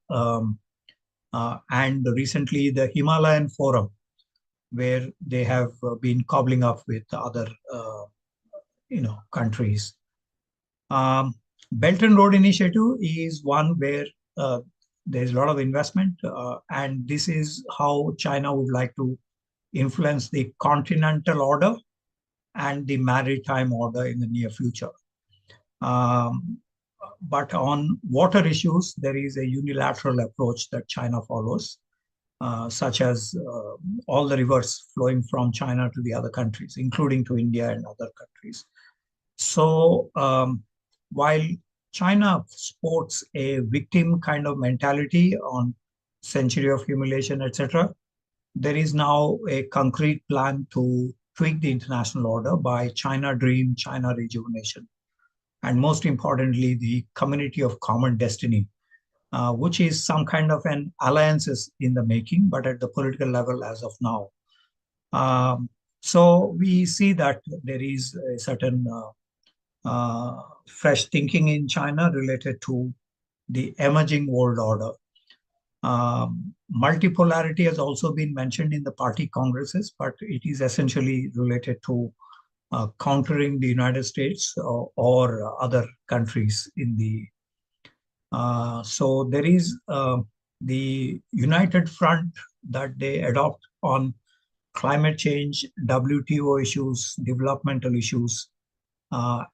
and recently the Himalayan Forum, where they have been cobbling up with other countries. Belt and Road Initiative is one where there's a lot of investment, and this is how China would like to influence the continental order and the maritime order in the near future. But on water issues, there is a unilateral approach that China follows, such as all the rivers flowing from China to the other countries, including to India and other countries. So while China sports a victim kind of mentality on century of humiliation, etc., there is now a concrete plan to tweak the international order by China Dream, China Rejuvenation, and most importantly, the Community of Common Destiny, which is some kind of an alliances in the making, but at the political level as of now. So we see that there is a certain fresh thinking in China related to the emerging world order. Multipolarity has also been mentioned in the party congresses, but it is essentially related to countering the United States or other countries in the. So there is the united front that they adopt on climate change, WTO issues, developmental issues,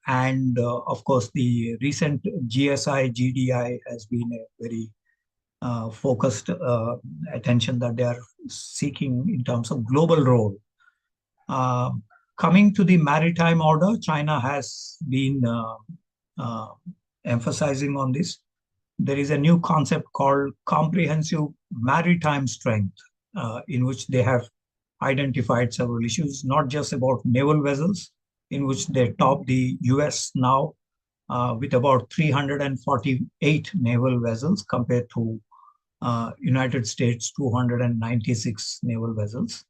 and of course the recent GSI, GDI has been a very focused attention that they are seeking in terms of global role. Coming to the maritime order, China has been emphasizing on this. There is a new concept called comprehensive maritime strength, in which they have identified several issues, not just about naval vessels, in which they top the US now with about 348 naval vessels compared to United States 296 naval vessels.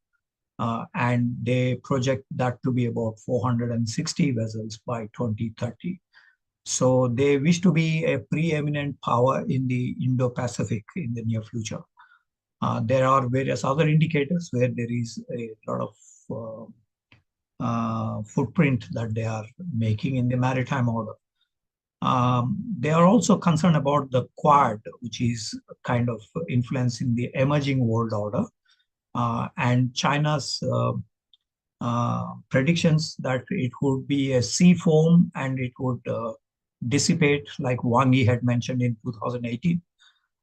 And they project that to be about 460 vessels by 2030. So they wish to be a preeminent power in the Indo-Pacific in the near future. There are various other indicators where there is a lot of footprint that they are making in the maritime order. They are also concerned about the Quad, which is kind of influencing the emerging world order, and China's predictions that it would be a sea foam and it would dissipate, like Wang Yi had mentioned in 2018.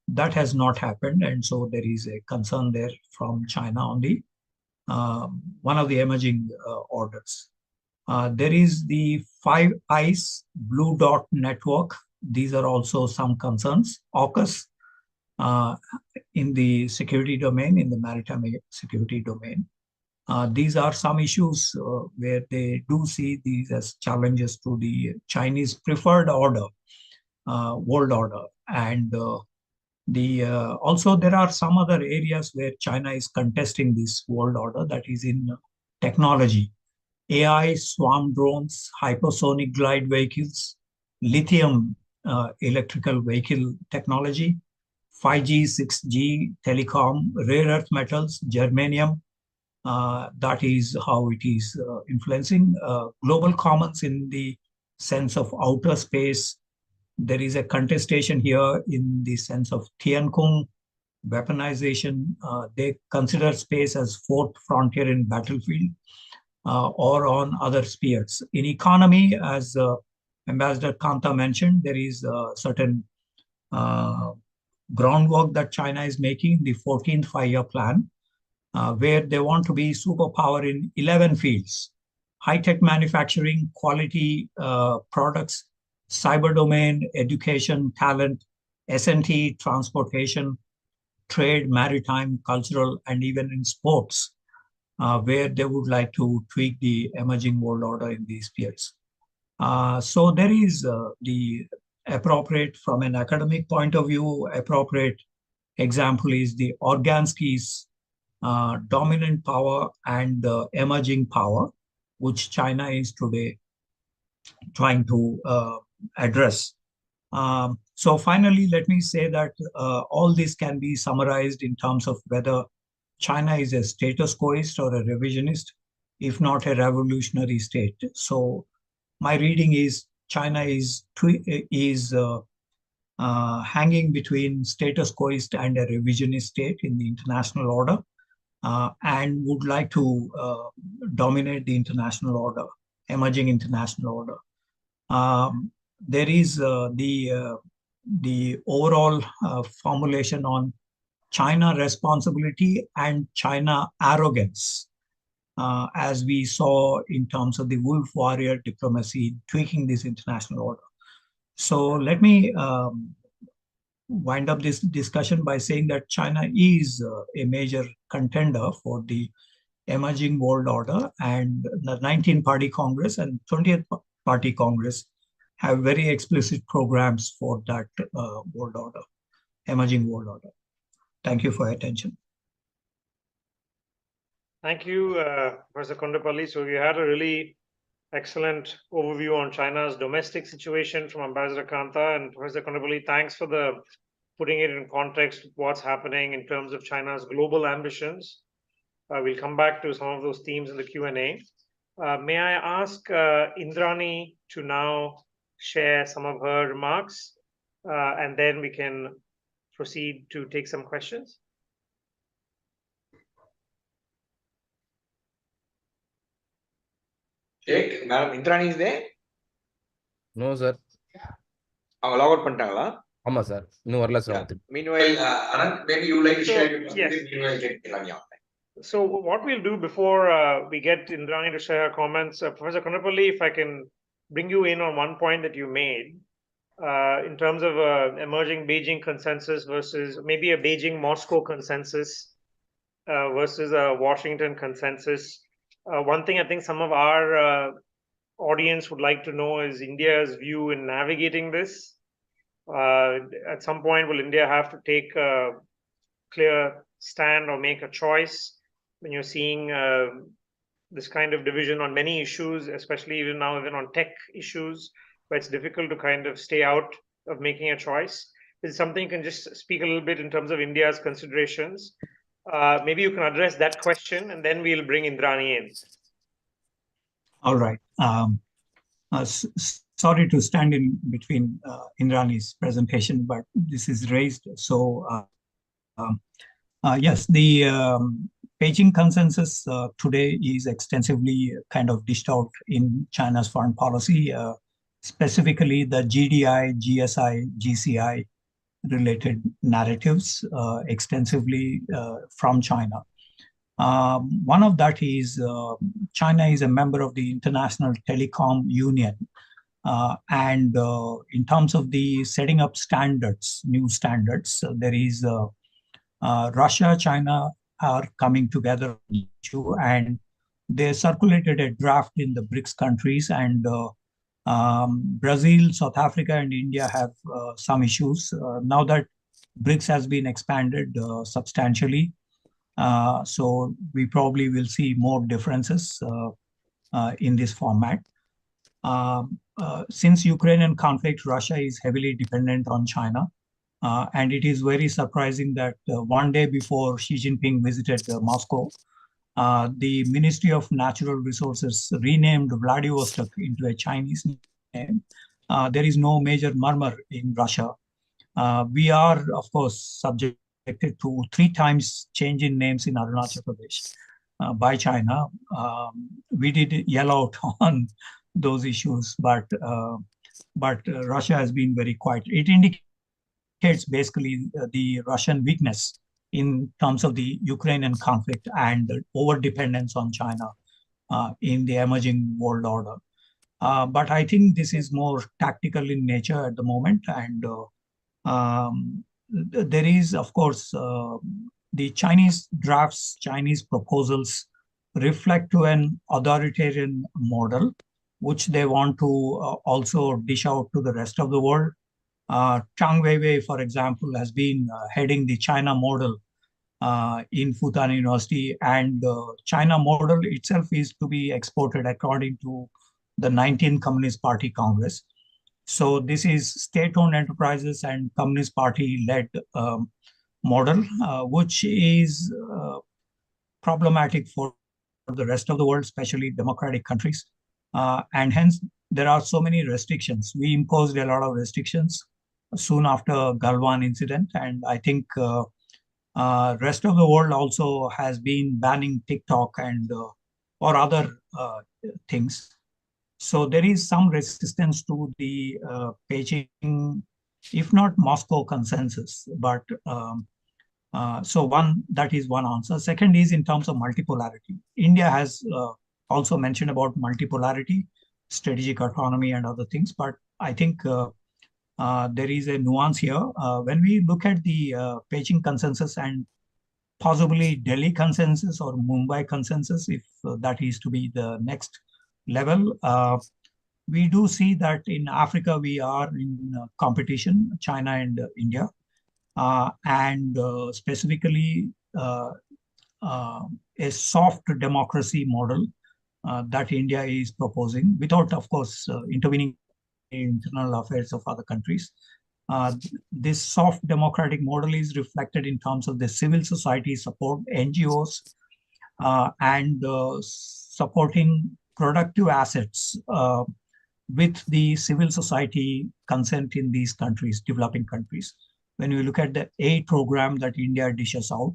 That has not happened, and so there is a concern there from China on the one of the emerging orders. There is the Five Eyes Blue Dot Network. These are also some concerns. AUKUS in the security domain, in the maritime security domain. These are some issues where they do see these as challenges to the Chinese preferred order, world order. And also there are some other areas where China is contesting this world order, that is in technology. AI, swarm drones, hypersonic glide vehicles, lithium electrical vehicle technology, 5G, 6G, telecom, rare earth metals, germanium. That is how it is influencing global commons in the sense of outer space. There is a contestation here in the sense of Tiancong weaponization. They consider space as fourth frontier in battlefield or on other spheres. In economy, as Ambassador Kantha mentioned, there is certain groundwork that China is making, the 14th five-year plan, where they want to be superpower in 11 fields: high-tech manufacturing, quality products, cyber domain, education, talent, S&T, transportation, trade, maritime, cultural, and even in sports, where they would like to tweak the emerging world order in these spheres. So there is the appropriate, from an academic point of view, appropriate example is the Organsky's dominant power and emerging power, which China is today trying to address. So finally, let me say that all this can be summarized in terms of whether China is a status quoist or a revisionist, if not a revolutionary state. So my reading is China is hanging between status quoist and a revisionist state in the international order, and would like to dominate the international order, emerging international order. There is the overall formulation on China responsibility and China arrogance, as we saw in terms of the wolf warrior diplomacy tweaking this international order. So let me wind up this discussion by saying that China is a major contender for the emerging world order, and the 19th Party Congress and 20th Party Congress have very explicit programs for that world order. emerging world order. Thank you for your attention. Thank you, Professor Kondapalli. So you had a really excellent overview on China's domestic situation from Ambassador Kantha. And Professor Kondapalli, thanks for putting it in context with what's happening in terms of China's global ambitions. We'll come back to some of those themes in the Q&A. May I ask Indrani to now share some of her remarks, and then we can proceed to take some questions. Jake, Madam Indrani is there? No, sir. அவங்க log out பண்ணிட்டாங்களா? ஆமா sir. இன்னும் வரல sir. Meanwhile, Ananth, maybe you would like to share your yes. meanwhile get Indrani on. So what we'll do before we get Indrani to share her comments, Professor Kondapalli, if I can bring you in on one point that you made in terms of emerging Beijing consensus versus maybe a Beijing-Moscow consensus versus a Washington consensus. One thing I think some of our audience would like to know is India's view in navigating this. At some point, will India have to take a clear stand or make a choice when you're seeing this kind of division on many issues, especially even now even on tech issues, where it's difficult to kind of stay out of making a choice? Is it something you can just speak a little bit in terms of India's considerations? Maybe you can address that question, and then we'll bring Indrani in. All right. Sorry to stand in between Indrani's presentation, but this is raised. So, yes, the Beijing consensus today is extensively kind of dished out in China's foreign policy, specifically the GDI, GSI, GCI related narratives extensively from China. One of that is China is a member of the International Telecom Union. And in terms of the setting up standards, new standards, there is Russia, China are coming together, and they circulated a draft in the BRICS countries, and Brazil, South Africa, and India have some issues. Now that BRICS has been expanded substantially, so we probably will see more differences in this format. Since Ukrainian conflict, Russia is heavily dependent on China. And it is very surprising that one day before Xi Jinping visited Moscow, the Ministry of Natural Resources renamed Vladivostok into a Chinese name. There is no major murmur in Russia. We are, of course, subjected to 3 times change in names in Arunachal Pradesh by China. We did yell out on those issues, but Russia has been very quiet. It indicates basically the Russian weakness in terms of the Ukrainian conflict and over-dependence on China in the emerging world order. But I think this is more tactical in nature at the moment. And there is, of course, the Chinese drafts, Chinese proposals reflect to an authoritarian model, which they want to also dish out to the rest of the world. Zhang Weiwei, for example, has been heading the China model in Fudan University, and China model itself is to be exported according to the 19th Communist Party Congress. So this is state-owned enterprises and Communist Party-led model, which is problematic for the rest of the world, especially democratic countries. And hence, there are so many restrictions. We imposed a lot of restrictions soon after Galwan incident, and I think rest of the world also has been banning TikTok and or other things. So there is some resistance to the Beijing, if not Moscow consensus. But so that is one answer. Second is in terms of multipolarity. India has also mentioned about multipolarity, strategic autonomy, and other things. But I think there is a nuance here. When we look at the Beijing consensus and possibly Delhi consensus or Mumbai consensus, if that is to be the next level, we do see that in Africa we are in competition, China and India. and specifically a soft democracy model that India is proposing without, of course, intervening in internal affairs of other countries. This soft democratic model is reflected in terms of the civil society support, NGOs, and supporting productive assets with the civil society consent in these countries, developing countries. When we look at the aid program that India dishes out,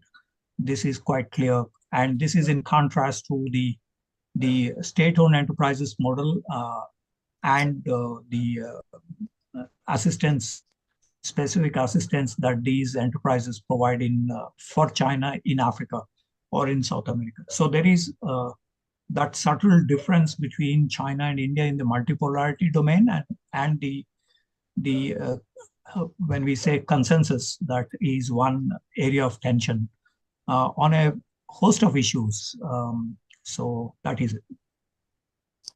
this is quite clear. And this is in contrast to the state-owned enterprises model and the assistance, specific assistance that these enterprises provide for China in Africa or in South America. So there is that subtle difference between China and India in the multipolarity domain and the when we say consensus, that is one area of tension on a host of issues. So that is it.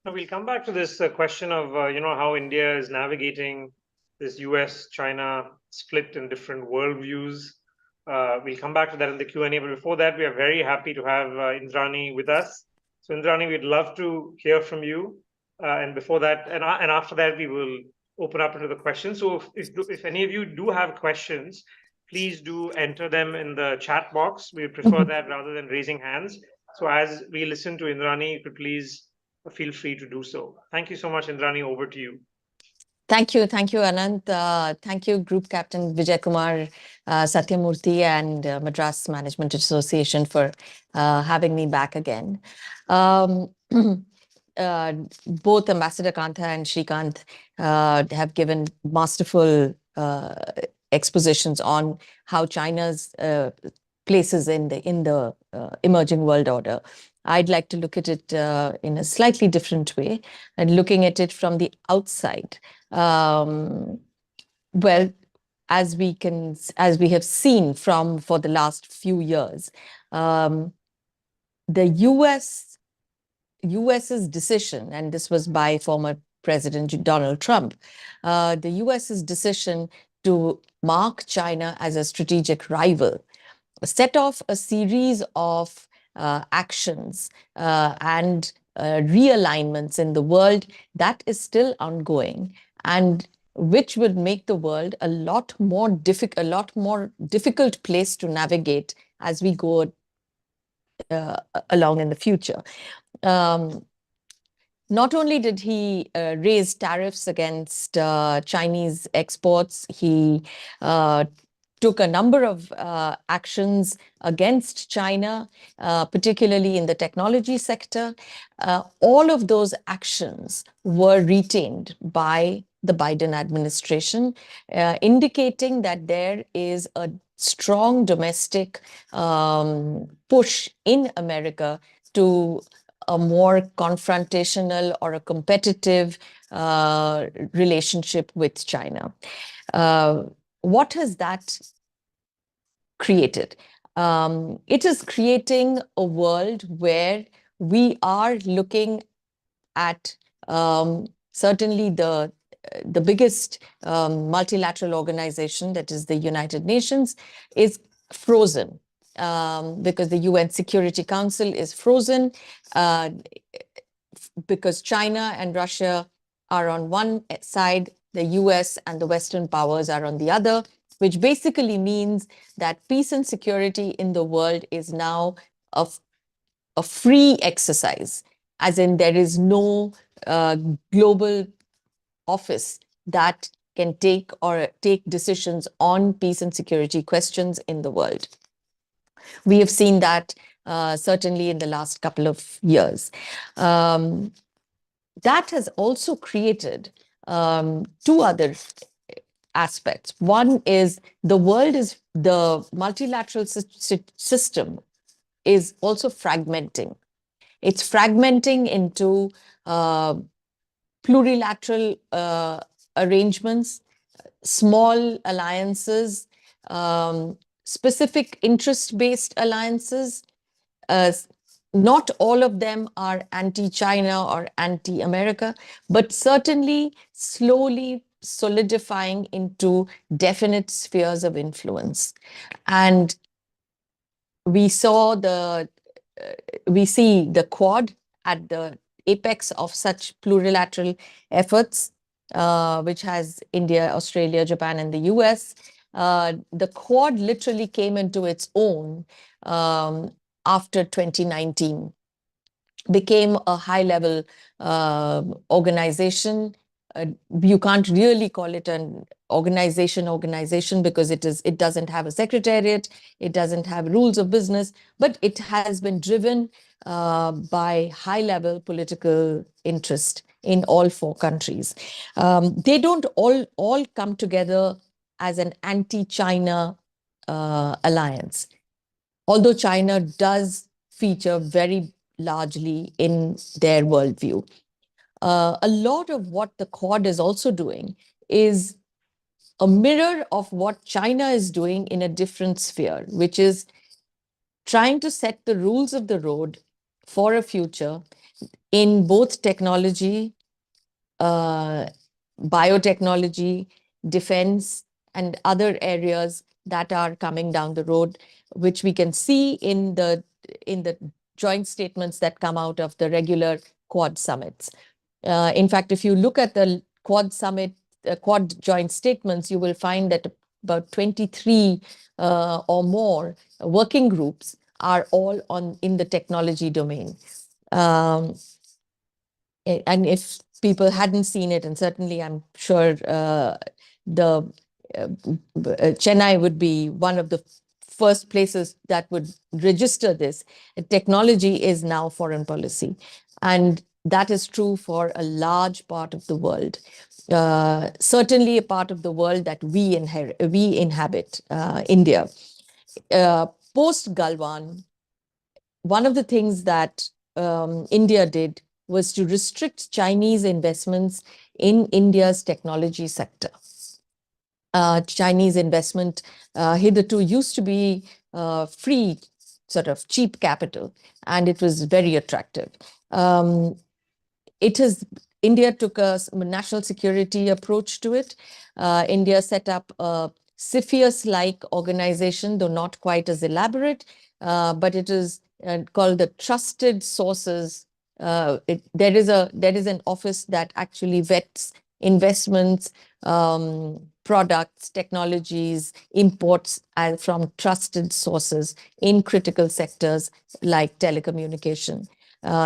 Now we'll come back to this question of how India is navigating this US-China split in different worldviews. We'll come back to that in the Q&A, but before that, we are very happy to have Indrani with us. So Indrani, we'd love to hear from you. And before that, and after that, we will open up into the questions. So if any of you do have questions, please do enter them in the chat box. We prefer that rather than raising hands. So as we listen to Indrani, you could please feel free to do so. Thank you so much, Indrani. Over to you. Thank you, Ananth. Thank you, Group Captain Vijay Kumar Satyamurthy and Madras Management Association for having me back again. Both Ambassador Kantha and Srikanth have given masterful expositions on how China's places in the emerging world order. I'd like to look at it in a slightly different way and looking at it from the outside. Well, as we have seen for the last few years, the US's decision, and this was by former President Donald Trump, the US's decision to mark China as a strategic rival set off a series of actions and realignments in the world that is still ongoing, and which would make the world a lot more difficult place to navigate as we go along in the future. Not only did he raise tariffs against Chinese exports, he took a number of actions against China, particularly in the technology sector. All of those actions were retained by the Biden administration, indicating that there is a strong domestic push in America to a more confrontational or a competitive relationship with China. What has that created? It is creating a world where we are looking at certainly the biggest multilateral organization, that is the United Nations, is frozen because the UN Security Council is frozen because China and Russia are on one side, the US and the Western powers are on the other, which basically means that peace and security in the world is now a free exercise, as in there is no global office that can take decisions on peace and security questions in the world. We have seen that certainly in the last couple of years. That has also created two other aspects. One is the multilateral system is also fragmenting. It's fragmenting into plurilateral arrangements, small alliances, specific interest-based alliances. Not all of them are anti-China or anti-America, but certainly slowly solidifying into definite spheres of influence. And we see the Quad at the apex of such plurilateral efforts, which has India, Australia, Japan, and the US. The Quad literally came into its own after 2019, became a high-level organization. You can't really call it an organization because it doesn't have a secretariat, it doesn't have rules of business, but it has been driven by high-level political interest in all 4 countries. They don't all come together as an anti-China alliance, although China does feature very largely in their worldview. A lot of what the Quad is also doing is a mirror of what China is doing in a different sphere, which is trying to set the rules of the road for a future in both technology, biotechnology, defense, and other areas that are coming down the road, which we can see in the joint statements that come out of the regular Quad summits. In fact, if you look at the Quad summit, Quad joint statements, you will find that about 23 or more working groups are all in the technology domain. And if people hadn't seen it, and certainly I'm sure Chennai would be one of the first places that would register this. Technology is now foreign policy, and that is true for a large part of the world. Certainly a part of the world that we inhabit, India. Post Galwan, one of the things that India did was to restrict Chinese investments in India's technology sector. Chinese investment hitherto used to be free, sort of cheap capital, and it was very attractive. India took a national security approach to it. India set up a CFIUS-like organization, though not quite as elaborate, but it is called the Trusted Sources. There is an office that actually vets investments, products, technologies, imports from trusted sources in critical sectors like telecommunication.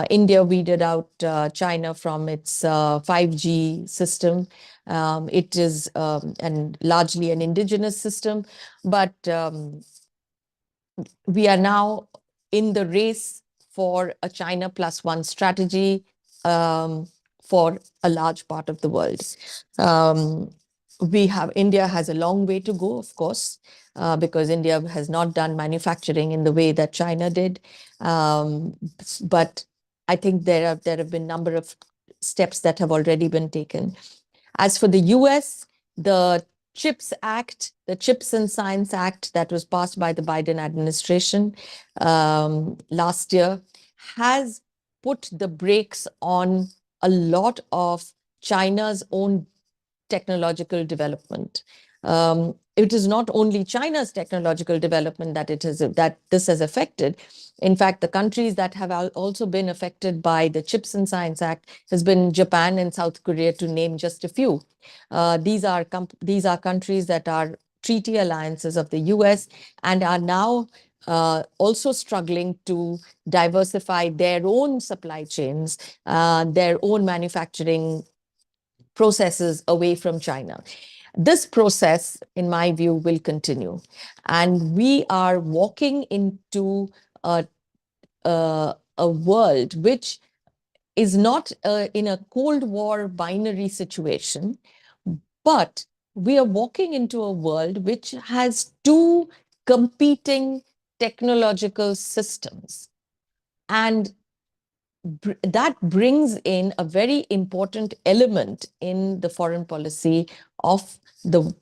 India weeded out China from its 5G system. It is largely an indigenous system, but we are now in the race for a China +1 strategy for a large part of the world. India has a long way to go, of course, because India has not done manufacturing in the way that China did. But I think there have been a number of steps that have already been taken. As for the US, the CHIPS Act, the Chips and Science Act that was passed by the Biden administration last year, has put the brakes on a lot of China's own technological development. It is not only China's technological development that this has affected. In fact, the countries that have also been affected by the Chips and Science Act has been Japan and South Korea, to name just a few. These are countries that are treaty alliances of the US and are now also struggling to diversify their own supply chains, their own manufacturing processes away from China. This process, in my view, will continue. And we are walking into a world which is not in a Cold War binary situation, but we are walking into a world which has 2 competing technological systems. And that brings in a very important element in the foreign policy of the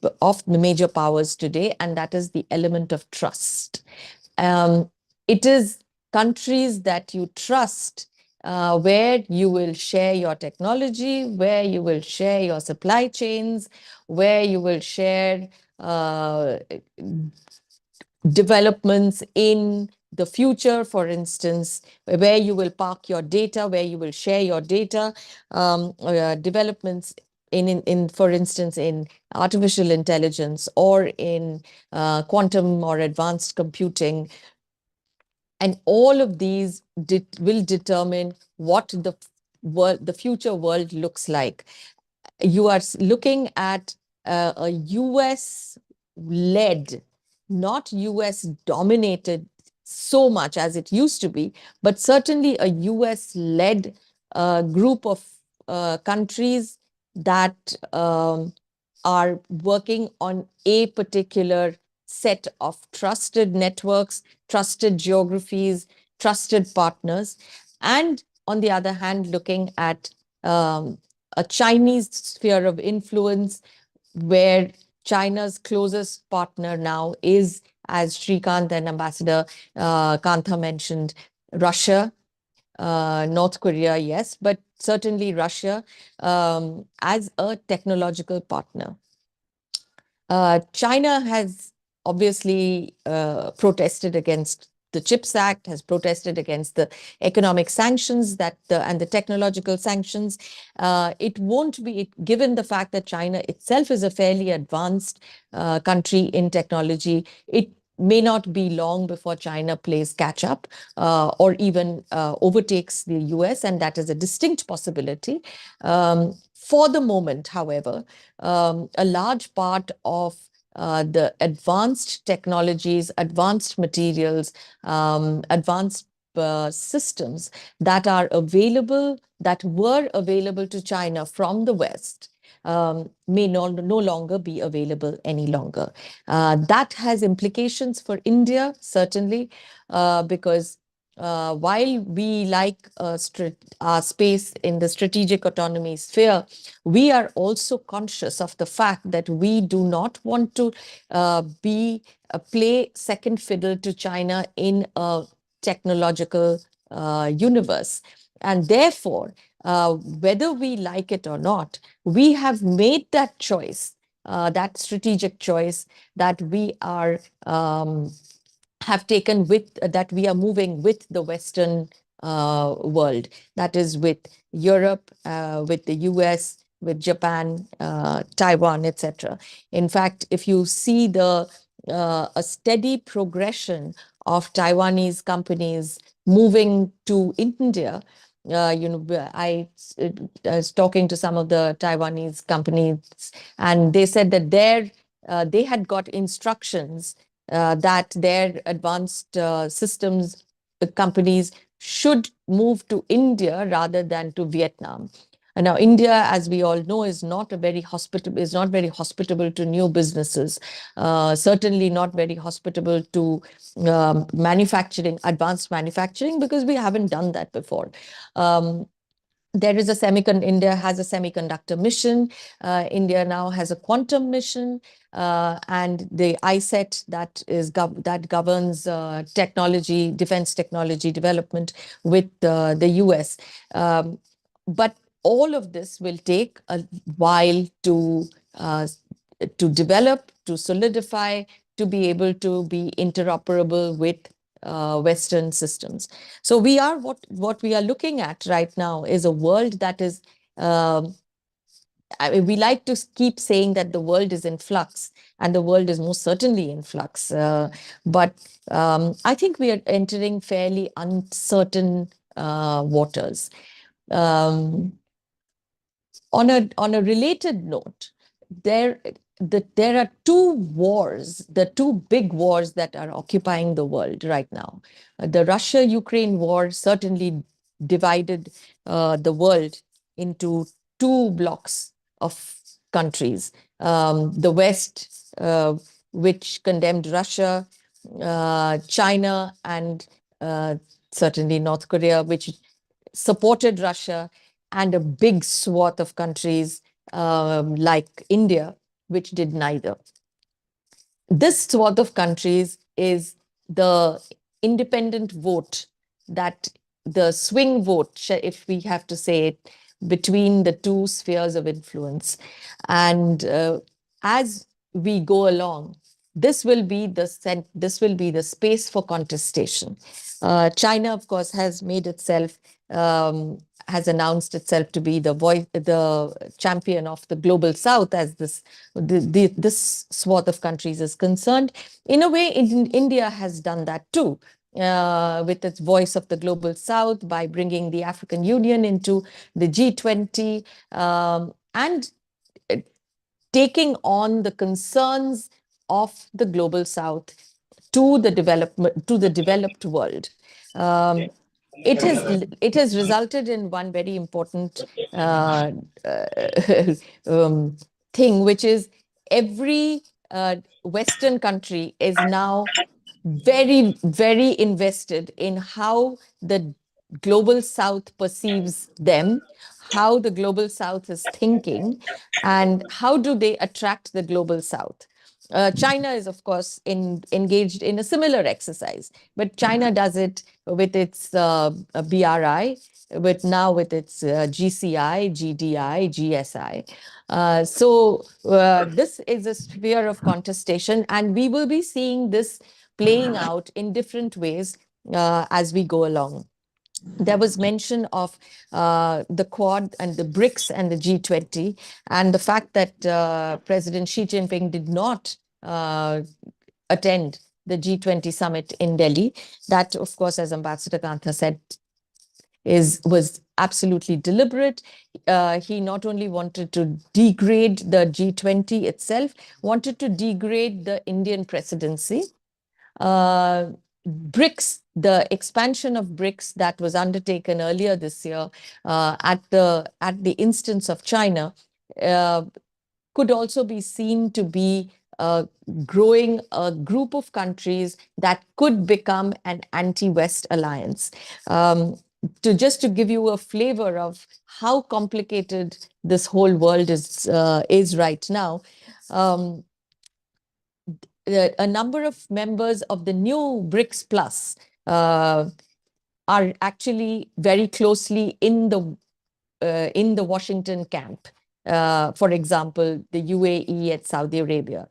major powers today, and that is the element of trust. It is countries that you trust where you will share your technology, where you will share your supply chains, where you will share developments in the future, for instance, where you will park your data, where you will share your data, developments in for instance, in artificial intelligence or in quantum or advanced computing. And all of these will determine what the future world looks like. You are looking at a US-led, not US-dominated so much as it used to be, but certainly a US-led group of countries that are working on a particular set of trusted networks, trusted geographies, trusted partners, and on the other hand, looking at a Chinese sphere of influence where China's closest partner now is, as Srikanth and Ambassador Kantha mentioned, Russia, North Korea, yes, but certainly Russia as a technological partner. China has obviously protested against the CHIPS Act, has protested against the economic sanctions and the technological sanctions. It won't be, given the fact that China itself is a fairly advanced country in technology, it may not be long before China plays catch up or even overtakes the US, and that is a distinct possibility. For the moment, however, a large part of the advanced technologies, advanced materials, advanced systems that are available, that were available to China from the West, may no longer be available any longer. That has implications for India, certainly, because while we like our space in the strategic autonomy sphere, we are also conscious of the fact that we do not want to play second fiddle to China in a technological universe. And therefore, whether we like it or not, we have made that choice, that strategic choice that we are have taken that we are moving with the Western world, that is with Europe, with the US, with Japan, Taiwan, etc. In fact, if you see a steady progression of Taiwanese companies moving to India, I was talking to some of the Taiwanese companies, and they said that they had got instructions that their advanced systems companies should move to India rather than to Vietnam. And now India, as we all know, is not very hospitable to new businesses, certainly not very hospitable to manufacturing, advanced manufacturing, because we haven't done that before. There is India has a semiconductor mission. India now has a quantum mission, and the ISET that governs technology, defense technology development with the US. But all of this will take a while to develop, to solidify, to be able to be interoperable with Western systems. So we are what we are looking at right now is a world that is, I mean, we like to keep saying that the world is in flux, and the world is most certainly in flux. But I think we are entering fairly uncertain waters. On a related note, there are two wars, the two big wars that are occupying the world right now. The Russia-Ukraine war certainly divided the world into two blocks of countries. The West, which condemned Russia, China, and certainly North Korea, which supported Russia, and a big swath of countries like India, which did neither. This swath of countries is the independent vote that the swing vote, if we have to say it, between the two spheres of influence. And as we go along, this will be the space for contestation. China, of course, has made itself, has announced itself to be the champion of the global South, as this swath of countries is concerned. In a way, India has done that too, with its voice of the global South, by bringing the African Union into the G20, and taking on the concerns of the global South to the developed world. It has resulted in one very important thing, which is every Western country is now very, very invested in how the global South perceives them, how the global South is thinking, and how do they attract the global South. China is, of course, engaged in a similar exercise, but China does it with its BRI, now with its GCI, GDI, GSI. So this is a sphere of contestation, and we will be seeing this playing out in different ways as we go along. There was mention of the Quad and the BRICS and the G20, and the fact that President Xi Jinping did not attend the G20 summit in Delhi. That, of course, as Ambassador Kantha said, was absolutely deliberate. He not only wanted to degrade the G20 itself, wanted to degrade the Indian presidency. BRICS, the expansion of BRICS that was undertaken earlier this year at the instance of China, could also be seen to be growing a group of countries that could become an anti-West alliance. Just to give you a flavor of how complicated this whole world is right now, a number of members of the new BRICS Plus are actually very closely in the Washington camp. For example, the UAE and Saudi Arabia,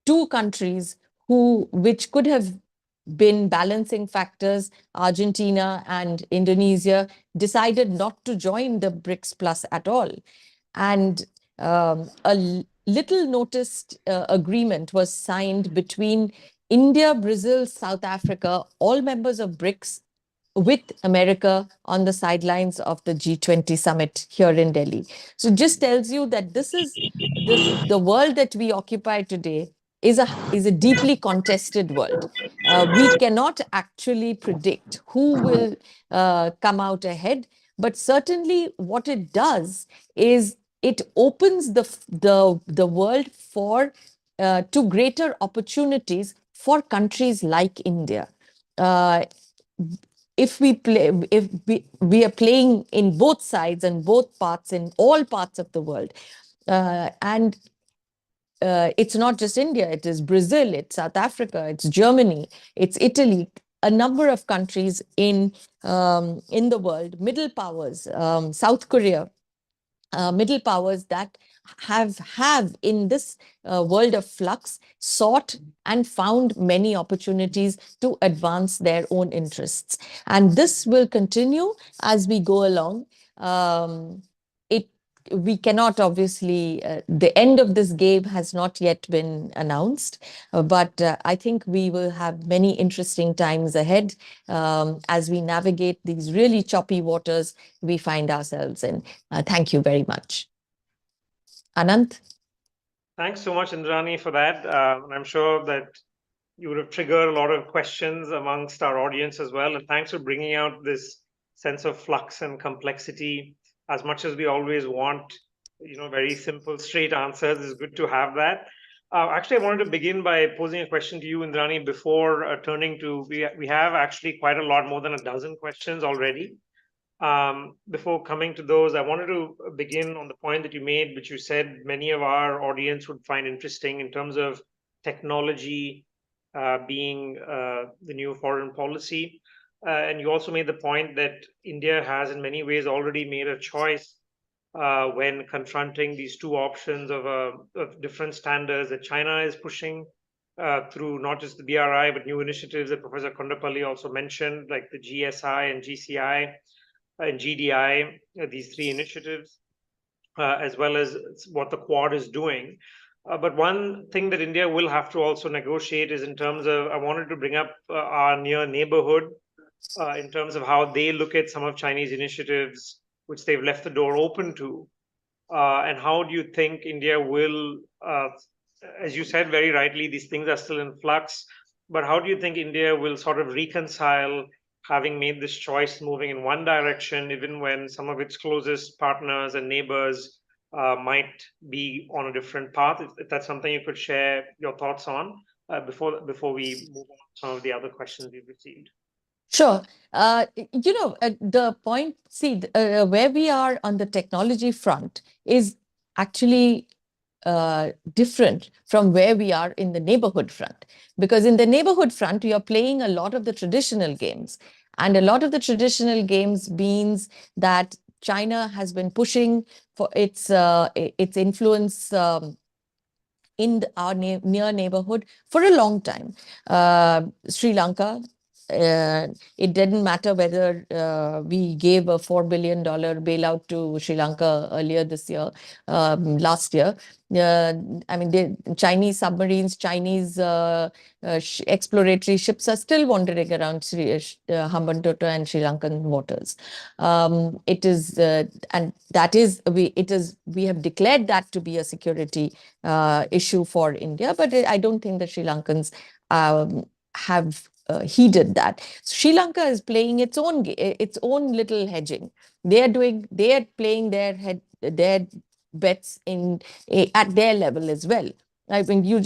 two countries which could have been balancing factors, Argentina and Indonesia, decided not to join the BRICS Plus at all. And a little noticed agreement was signed between India, Brazil, South Africa, all members of BRICS, with America on the sidelines of the G20 summit here in Delhi. So just tells you that the world that we occupy today is a deeply contested world. We cannot actually predict who will come out ahead, but certainly what it does is it opens the world to greater opportunities for countries like India. If we are playing in both sides and both parts, in all parts of the world, and it's not just India, it is Brazil, it's South Africa, it's Germany, it's Italy, a number of countries in the world, middle powers, South Korea, middle powers that have in this world of flux sought and found many opportunities to advance their own interests. And this will continue as we go along. We cannot, obviously, the end of this game has not yet been announced, but I think we will have many interesting times ahead as we navigate these really choppy waters we find ourselves in. Thank you very much. Ananth? Thanks so much, Indrani, for that. And I'm sure that you would have triggered a lot of questions amongst our audience as well. And thanks for bringing out this sense of flux and complexity. As much as we always want, very simple, straight answers, it's good to have that. Actually, I wanted to begin by posing a question to you, Indrani, before turning to, we have actually quite a lot, more than a dozen questions already. Before coming to those, I wanted to begin on the point that you made, which you said many of our audience would find interesting in terms of technology being the new foreign policy. And you also made the point that India has in many ways already made a choice when confronting these two options of different standards that China is pushing through not just the BRI, but new initiatives that Professor Kondapalli also mentioned, like the GSI and GCI and GDI, these three initiatives, as well as what the Quad is doing. But one thing that India will have to also negotiate is in terms of, I wanted to bring up our near neighborhood in terms of how they look at some of Chinese initiatives, which they've left the door open to. And how do you think India will, as you said very rightly, these things are still in flux, but how do you think India will sort of reconcile having made this choice moving in one direction, even when some of its closest partners and neighbors might be on a different path? If that's something you could share your thoughts on before we move on to some of the other questions we've received. Sure. The point, where we are on the technology front is actually different from where we are in the neighborhood front. Because in the neighborhood front, you're playing a lot of the traditional games. And a lot of the traditional games means that China has been pushing for its influence in our near neighborhood for a long time. Sri Lanka, it didn't matter whether we gave a $4 billion bailout to Sri Lanka earlier this year, last year. I mean, the Chinese submarines, Chinese exploratory ships are still wandering around Hambantota and Sri Lankan waters. It is, and that is, we have declared that to be a security issue for India, but I don't think the Sri Lankans have heeded that. Sri Lanka is playing its own little hedging. They are playing their bets at their level as well. I mean, you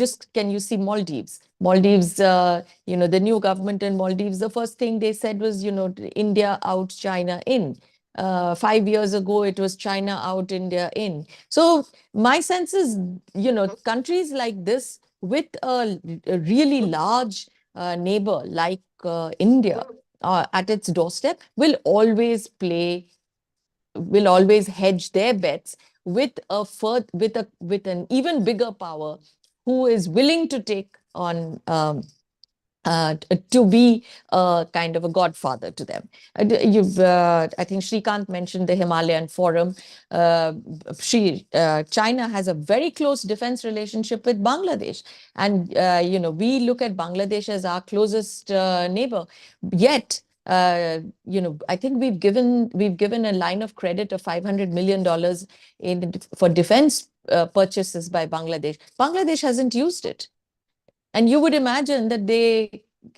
see Maldives. Maldives, the new government in Maldives, the first thing they said was, India out, China in. 5 years ago, it was China out, India in. So my sense is, countries like this with a really large neighbor like India at its doorstep will always hedge their bets with an even bigger power who is willing to take on to be kind of a godfather to them. I think Srikanth mentioned the Himalayan Forum. China has a very close defense relationship with Bangladesh. And, we look at Bangladesh as our closest neighbor. Yet, I think we've given a line of credit of $500 million for defense purchases by Bangladesh. Bangladesh hasn't used it. And you would imagine that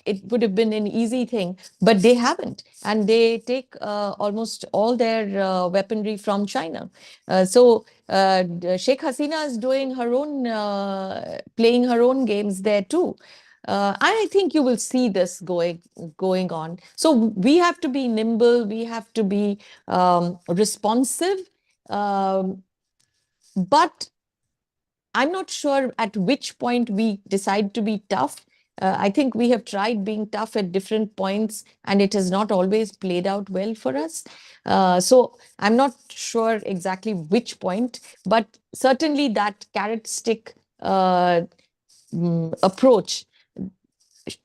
it would have been an easy thing, but they haven't. And they take almost all their weaponry from China. So Sheikh Hasina is doing her own, playing her own games there too. I think you will see this going on. So we have to be nimble. We have to be responsive. But I'm not sure at which point we decide to be tough. I think we have tried being tough at different points, and it has not always played out well for us. So I'm not sure exactly which point, but certainly that carrot stick approach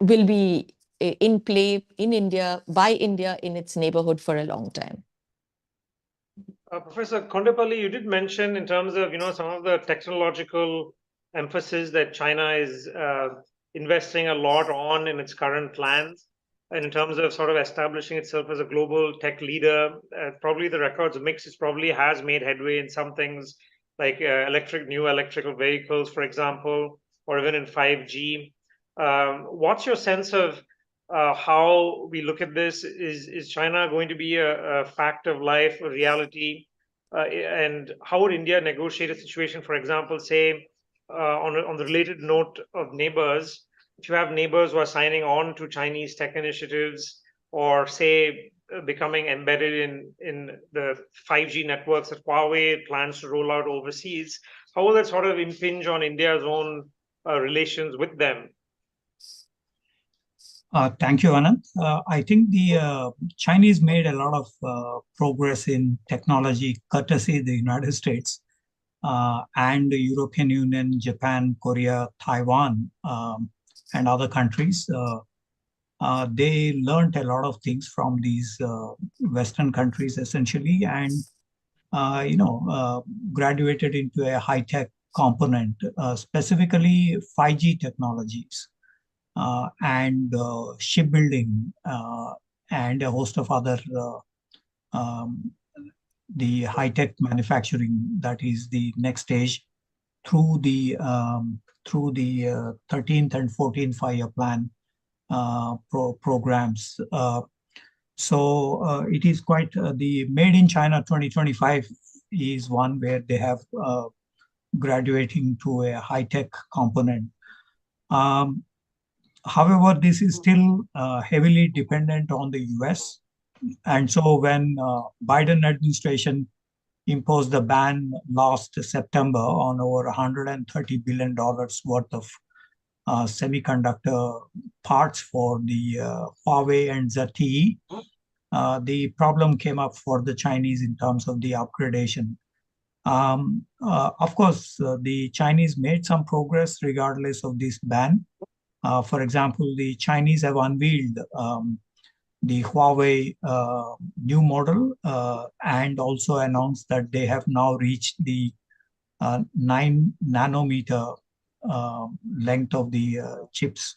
will be in play in India, by India in its neighborhood for a long time. Professor Kondapalli, you did mention in terms of some of the technological emphasis that China is investing a lot on in its current plans, and in terms of sort of establishing itself as a global tech leader. Probably the records mix. It probably has made headway in some things like new electrical vehicles, for example, or even in 5G. What's your sense of how we look at this? Is China going to be a fact of life, a reality? And how would India negotiate a situation, for example, say, on the related note of neighbors, if you have neighbors who are signing on to Chinese tech initiatives, or say becoming embedded in the 5G networks that Huawei plans to roll out overseas, how will that sort of impinge on India's own relations with them? Thank you, Ananth. I think the Chinese made a lot of progress in technology, courtesy the United States and the European Union, Japan, Korea, Taiwan, and other countries. They learned a lot of things from these Western countries, essentially, and graduated into a high-tech component, specifically 5G technologies. And shipbuilding and a host of other the high-tech manufacturing, that is the next stage through the 13th and 14th five-year plan programs. So it is quite the Made in China 2025 is one where they have graduating to a high-tech component. However, this is still heavily dependent on the US. And so when Biden administration imposed the ban last September on over $130 billion worth of semiconductor parts for the Huawei and ZTE, the problem came up for the Chinese in terms of the upgradation. Of course, the Chinese made some progress regardless of this ban. For example, the Chinese have unveiled the Huawei new model and also announced that they have now reached the 9 nanometer length of the chips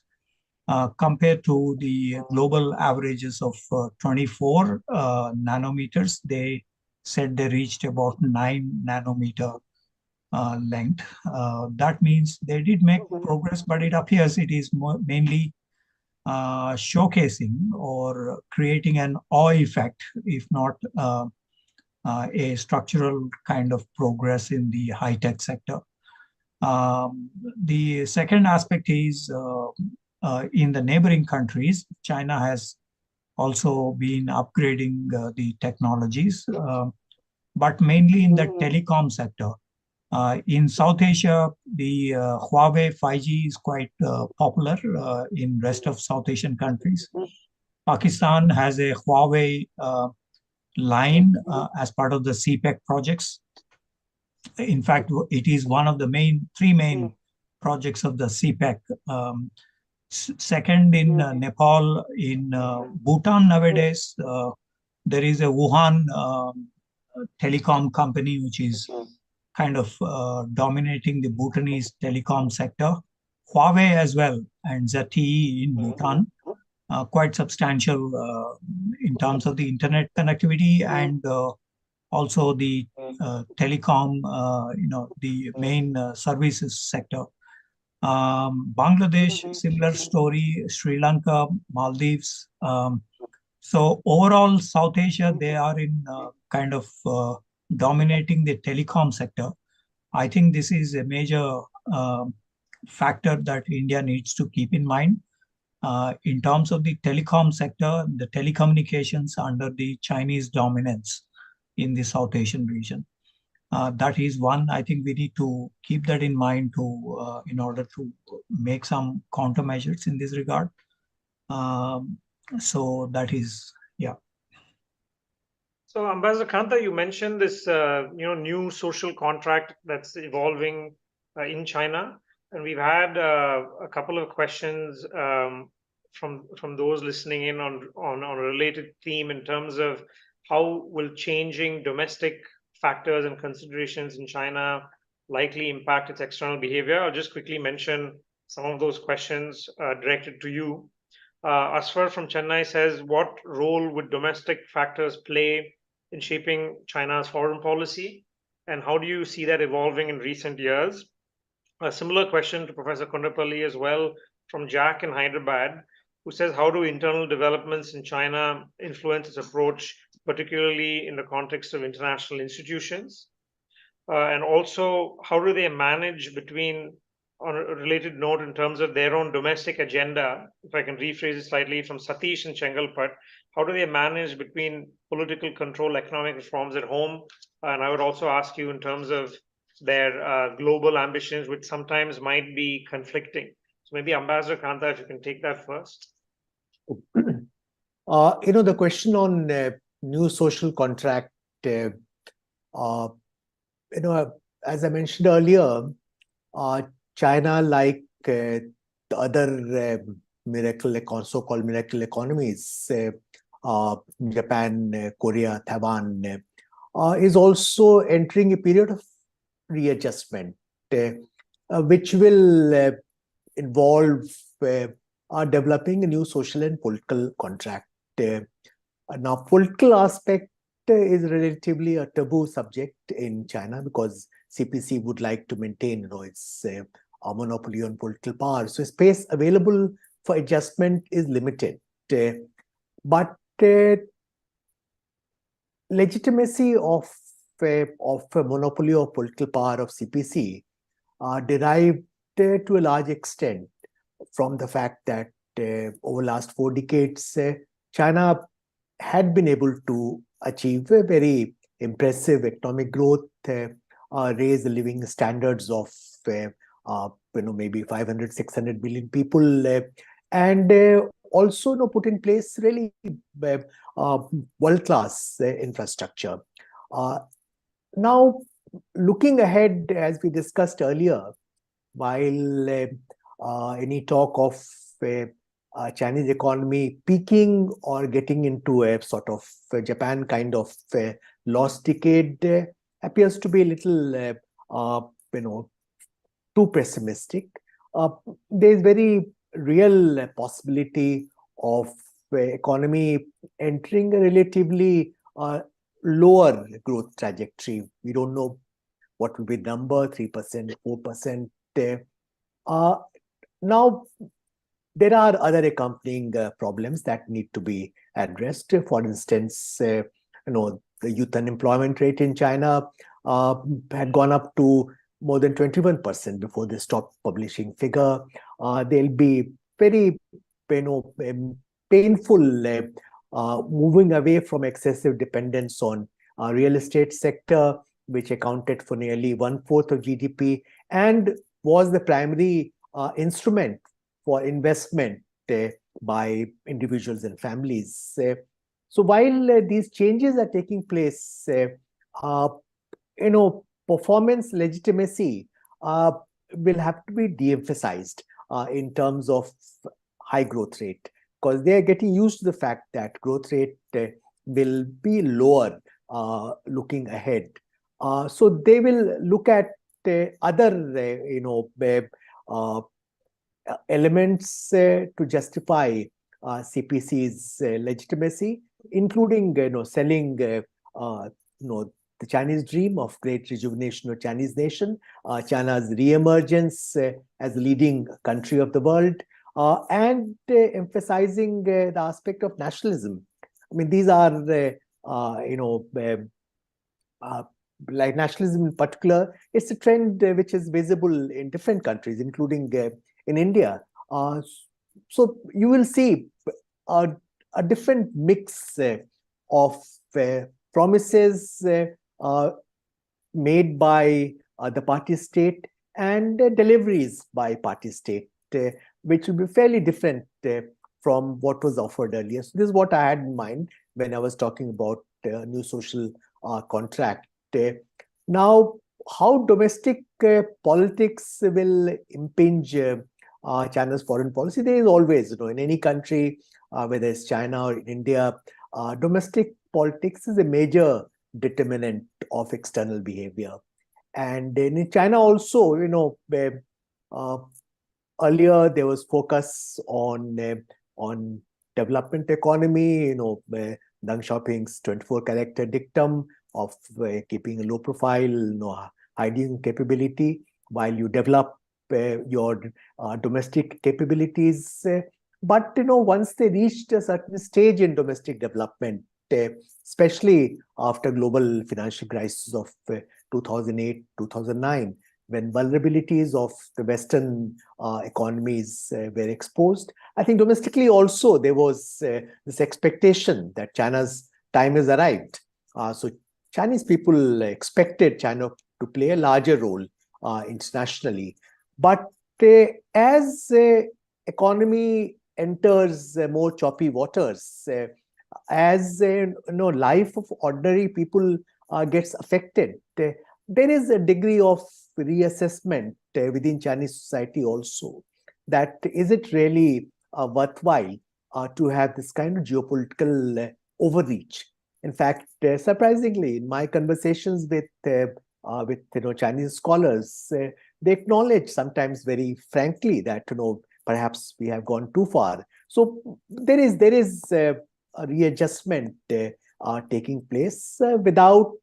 compared to the global averages of 24 nanometers. They said they reached about 9 nanometer length. That means they did make progress, but it appears it is mainly showcasing or creating an awe effect, if not a structural kind of progress in the high-tech sector. The second aspect is in the neighboring countries, China has also been upgrading the technologies, but mainly in the telecom sector. In South Asia, the Huawei 5G is quite popular in rest of South Asian countries. Pakistan has a Huawei line as part of the CPEC projects. In fact, it is one of the three main projects of the CPEC. Second, in Nepal, in Bhutan nowadays, there is a Wuhan telecom company which is kind of dominating the Bhutanese telecom sector. Huawei as well, and ZTE in Bhutan, quite substantial in terms of the internet connectivity and also the telecom, the main services sector. Bangladesh, similar story, Sri Lanka, Maldives. So overall, South Asia, they are in kind of dominating the telecom sector. I think this is a major factor that India needs to keep in mind. In terms of the telecom sector, the telecommunications under the Chinese dominance in the South Asian region. That is one, I think we need to keep that in mind to in order to make some countermeasures in this regard. So that is, yeah. So Ambassador Kantha, you mentioned this new social contract that's evolving in China, and we've had a couple of questions from those listening in on a related theme in terms of how will changing domestic factors and considerations in China likely impact its external behavior. I'll just quickly mention some of those questions directed to you. Asfar from Chennai says, what role would domestic factors play in shaping China's foreign policy, and how do you see that evolving in recent years? A similar question to Professor Kondapalli as well from Jack in Hyderabad, who says, how do internal developments in China influence its approach, particularly in the context of international institutions? And also, how do they manage between, on a related note, in terms of their own domestic agenda, if I can rephrase it slightly from Satish and Chengalpat, how do they manage between political control, economic reforms at home? And I would also ask you in terms of their global ambitions, which sometimes might be conflicting. So maybe Ambassador Kantha, if you can take that first. The question on new social contract, as I mentioned earlier, China, like the other so-called miracle economies, Japan, Korea, Taiwan, is also entering a period of readjustment, which will involve developing a new social and political contract. Now, political aspect is relatively a taboo subject in China because CPC would like to maintain, its a monopoly on political power. So space available for adjustment is limited. But legitimacy of a monopoly of political power of CPC derived to a large extent from the fact that over the last 4 decades, China had been able to achieve a very impressive economic growth, raise the living standards of maybe 500, 600 million people, and also put in place really world-class infrastructure. Now, looking ahead, as we discussed earlier, while any talk of Chinese economy peaking or getting into a sort of Japan kind of lost decade appears to be a little, too pessimistic. There's very real possibility of economy entering a relatively lower growth trajectory. We don't know what will be the number, 3%, 4%. Now, there are other accompanying problems that need to be addressed. For instance, the youth unemployment rate in China had gone up to more than 21% before they stopped publishing figure. There'll be very painful moving away from excessive dependence on real estate sector, which accounted for nearly 1/4 of GDP and was the primary instrument for investment by individuals and families. So while these changes are taking place, performance legitimacy will have to be de-emphasized in terms of high growth rate, because they are getting used to the fact that growth rate will be lower looking ahead. So they will look at other, elements to justify CPC's legitimacy, including selling the Chinese dream of great rejuvenation of Chinese nation, China's re-emergence as a leading country of the world, and emphasizing the aspect of nationalism. I mean, these are like nationalism in particular. It's a trend which is visible in different countries, including in India. So you will see a different mix of promises made by the party state and deliveries by party state, which will be fairly different from what was offered earlier. So this is what I had in mind when I was talking about new social contract. Now, how domestic politics will impinge China's foreign policy? There is always, in any country, whether it's China or India, domestic politics is a major determinant of external behavior. And in China also, earlier there was focus on development economy, Deng Xiaoping's 24-character dictum of keeping a low profile, hiding capability while you develop your domestic capabilities. But once they reached a certain stage in domestic development, especially after global financial crisis of 2008, 2009, when vulnerabilities of the Western economies were exposed, I think domestically also there was this expectation that China's time has arrived. So Chinese people expected China to play a larger role internationally. But as economy enters more choppy waters, as life of ordinary people gets affected, there is a degree of reassessment within Chinese society also, that is it really worthwhile to have this kind of geopolitical overreach. In fact, surprisingly, in my conversations with Chinese scholars, they acknowledge sometimes very frankly that perhaps we have gone too far. So there is a readjustment taking place without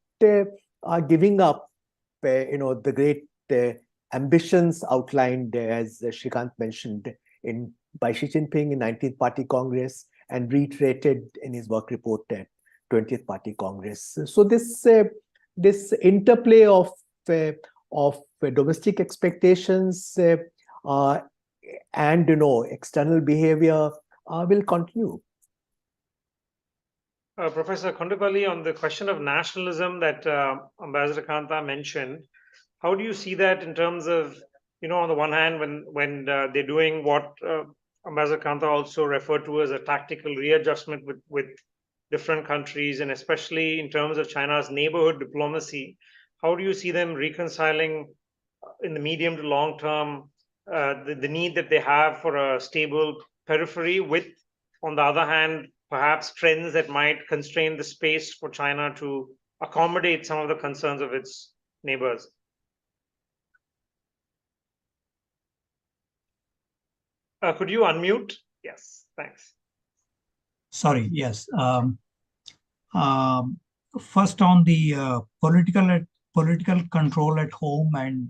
giving up the great ambitions outlined, as Srikanth mentioned, by Xi Jinping in 19th Party Congress and reiterated in his work report at 20th Party Congress. So this interplay of domestic expectations and external behavior will continue. Professor Kondapalli, on the question of nationalism that Ambassador Kantha mentioned, how do you see that in terms of, on the one hand, when they're doing what Ambassador Kantha also referred to as a tactical readjustment with different countries, and especially in terms of China's neighborhood diplomacy, how do you see them reconciling in the medium to long term the need that they have for a stable periphery with, on the other hand, perhaps trends that might constrain the space for China to accommodate some of the concerns of its neighbors? Could you unmute? Yes, thanks. Sorry, yes. First on the political control at home and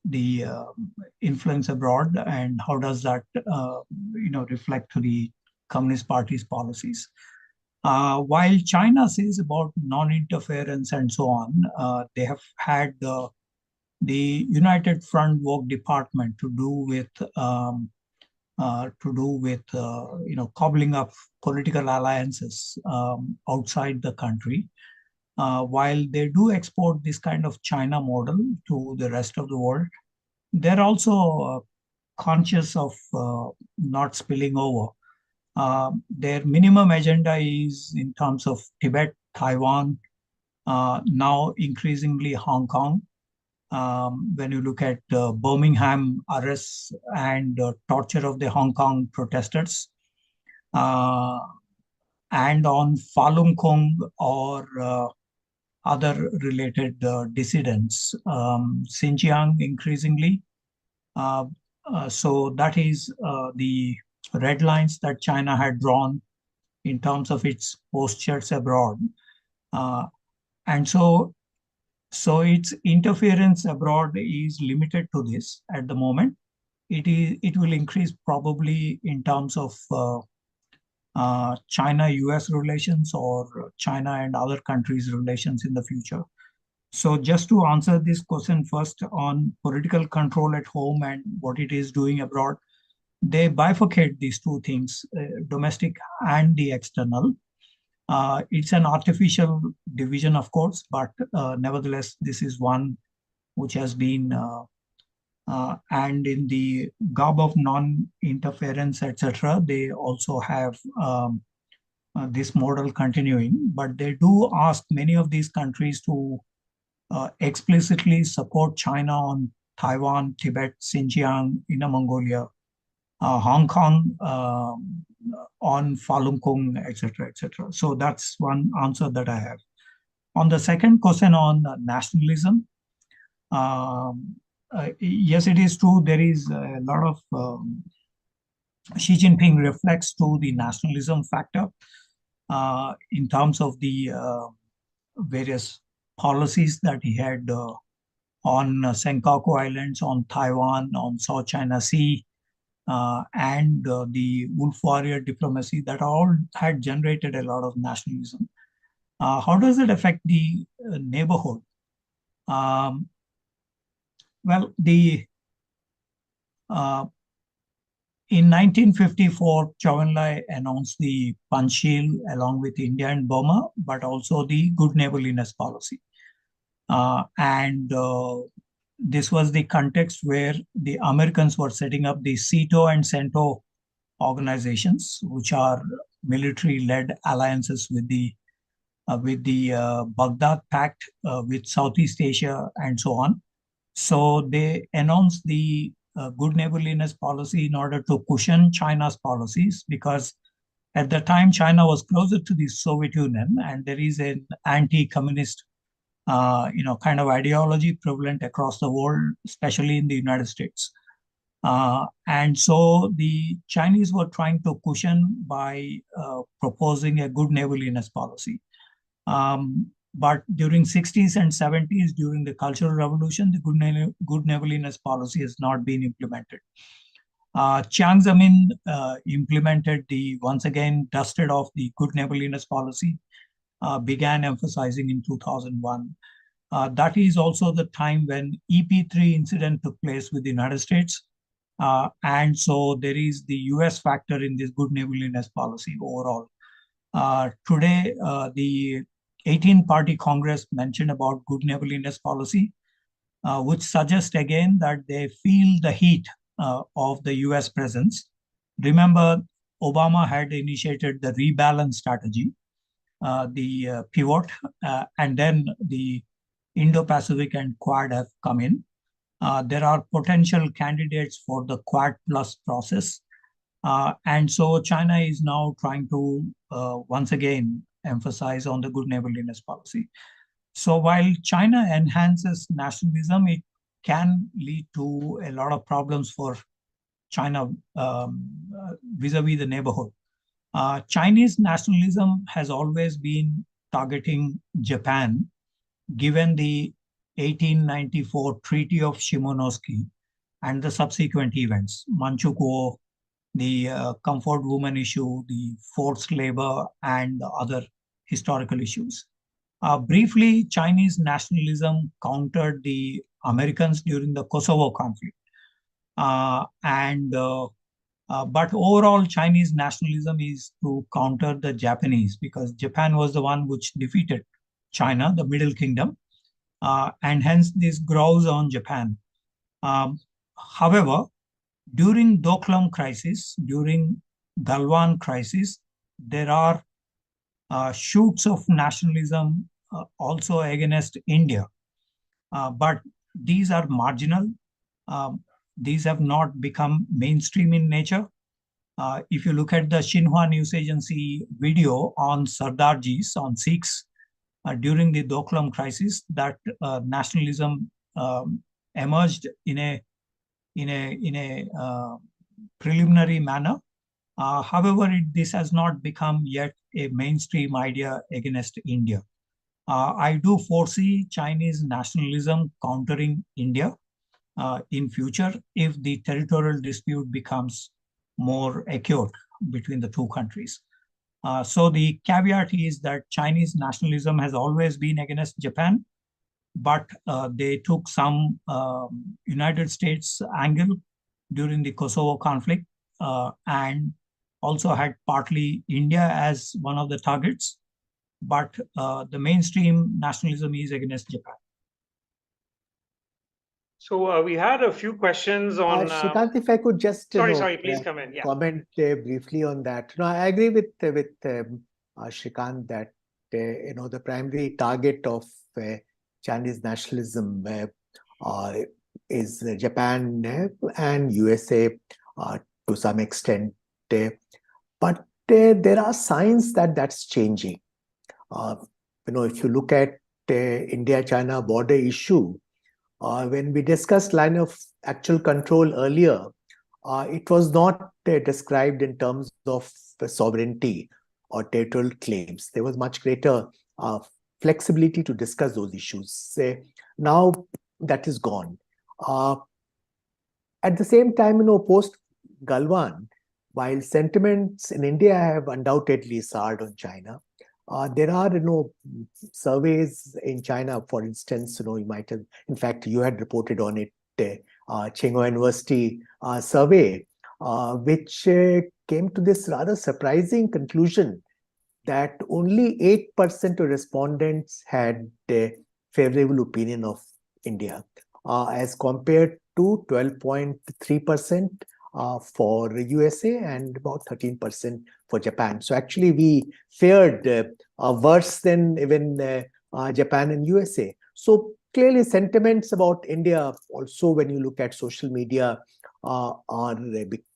the influence abroad, and how does that reflect to the Communist Party's policies. While China says about non-interference and so on, they have had the United Front Work Department to do with cobbling up political alliances outside the country. While they do export this kind of China model to the rest of the world, they're also conscious of not spilling over. Their minimum agenda is in terms of Tibet, Taiwan, now increasingly Hong Kong. When you look at Birmingham arrests and torture of the Hong Kong protesters, and on Falun Gong or other related dissidents, Xinjiang increasingly. So that is the red lines that China had drawn in terms of its postures abroad. And so its interference abroad is limited to this at the moment. It will increase probably in terms of China-US relations or China and other countries' relations in the future. So just to answer this question first on political control at home and what it is doing abroad, they bifurcate these two things, domestic and the external. It's an artificial division, of course, but nevertheless, this is one which has been, and in the garb of non-interference, etc., they also have this model continuing, but they do ask many of these countries to explicitly support China on Taiwan, Tibet, Xinjiang, Inner Mongolia, Hong Kong, on Falun Gong, etc., etc. So that's one answer that I have. On the second question on nationalism, yes, it is true. There is a lot of Xi Jinping reflects to the nationalism factor in terms of the various policies that he had on Senkaku Islands, on Taiwan, on South China Sea, and the wolf warrior diplomacy that all had generated a lot of nationalism. How does it affect the neighborhood? Well, in 1954, Chou En-lai announced the Panchil along with India and Burma, but also the good neighborliness policy. And this was the context where the Americans were setting up the SEATO and CENTO organizations, which are military-led alliances with the Baghdad Pact, with Southeast Asia, and so on. So they announced the good neighborliness policy in order to cushion China's policies, because at the time China was closer to the Soviet Union, and there is an anti-communist kind of ideology prevalent across the world, especially in the United States. And so the Chinese were trying to cushion by proposing a good neighborliness policy. But during 60s and 70s, during the Cultural Revolution, the good neighborliness policy has not been implemented. Chiang Zemin implemented once again dusted off the good neighborliness policy, began emphasizing in 2001. That is also the time when EP3 incident took place with the United States. And so there is the US factor in this good neighborliness policy overall. Today, the 18-party Congress mentioned about good neighborliness policy, which suggests again that they feel the heat of the US presence. Remember, Obama had initiated the rebalance strategy, the pivot, and then the Indo-Pacific and Quad have come in. There are potential candidates for the Quad Plus process. And so China is now trying to once again emphasize on the good neighborliness policy. So while China enhances nationalism, it can lead to a lot of problems for China vis-a-vis the neighborhood. Chinese nationalism has always been targeting Japan, given the 1894 Treaty of Shimonoseki and the subsequent events, Manchukuo, the comfort woman issue, the forced labor, and the other historical issues. Briefly, Chinese nationalism countered the Americans during the Kosovo conflict. But overall, Chinese nationalism is to counter the Japanese, because Japan was the one which defeated China, the Middle Kingdom, and hence this grows on Japan. However, during Doklam crisis, during Galwan crisis, there are shoots of nationalism also against India. But these are marginal. These have not become mainstream in nature. If you look at the Xinhua News Agency video on Sardarjis, on Sikhs, during the Doklam crisis, that nationalism emerged in a preliminary manner. However, this has not become yet a mainstream idea against India. I do foresee Chinese nationalism countering India in future if the territorial dispute becomes more acute between the two countries. So the caveat is that Chinese nationalism has always been against Japan, but they took some United States angle during the Kosovo conflict, and also had partly India as one of the targets. But the mainstream nationalism is against Japan. So we had a few questions on. Srikanth, if I could just sorry, please come in. Yeah. Comment briefly on that. No, I agree with Srikanth that the primary target of Chinese nationalism is Japan and USA to some extent, but there are signs that that's changing. If you look at India-China border issue, when we discussed line of actual control earlier, it was not described in terms of sovereignty or territorial claims. There was much greater flexibility to discuss those issues. Now that is gone. At the same time, post Galwan, while sentiments in India have undoubtedly soured on China, there are, surveys in China, for instance, you might have, in fact, you had reported on it, Tsinghua University survey, which came to this rather surprising conclusion that only 8% of respondents had a favorable opinion of India, as compared to 12.3% for USA and about 13% for Japan. So actually we fared worse than even Japan and USA. So clearly sentiments about India also, when you look at social media, are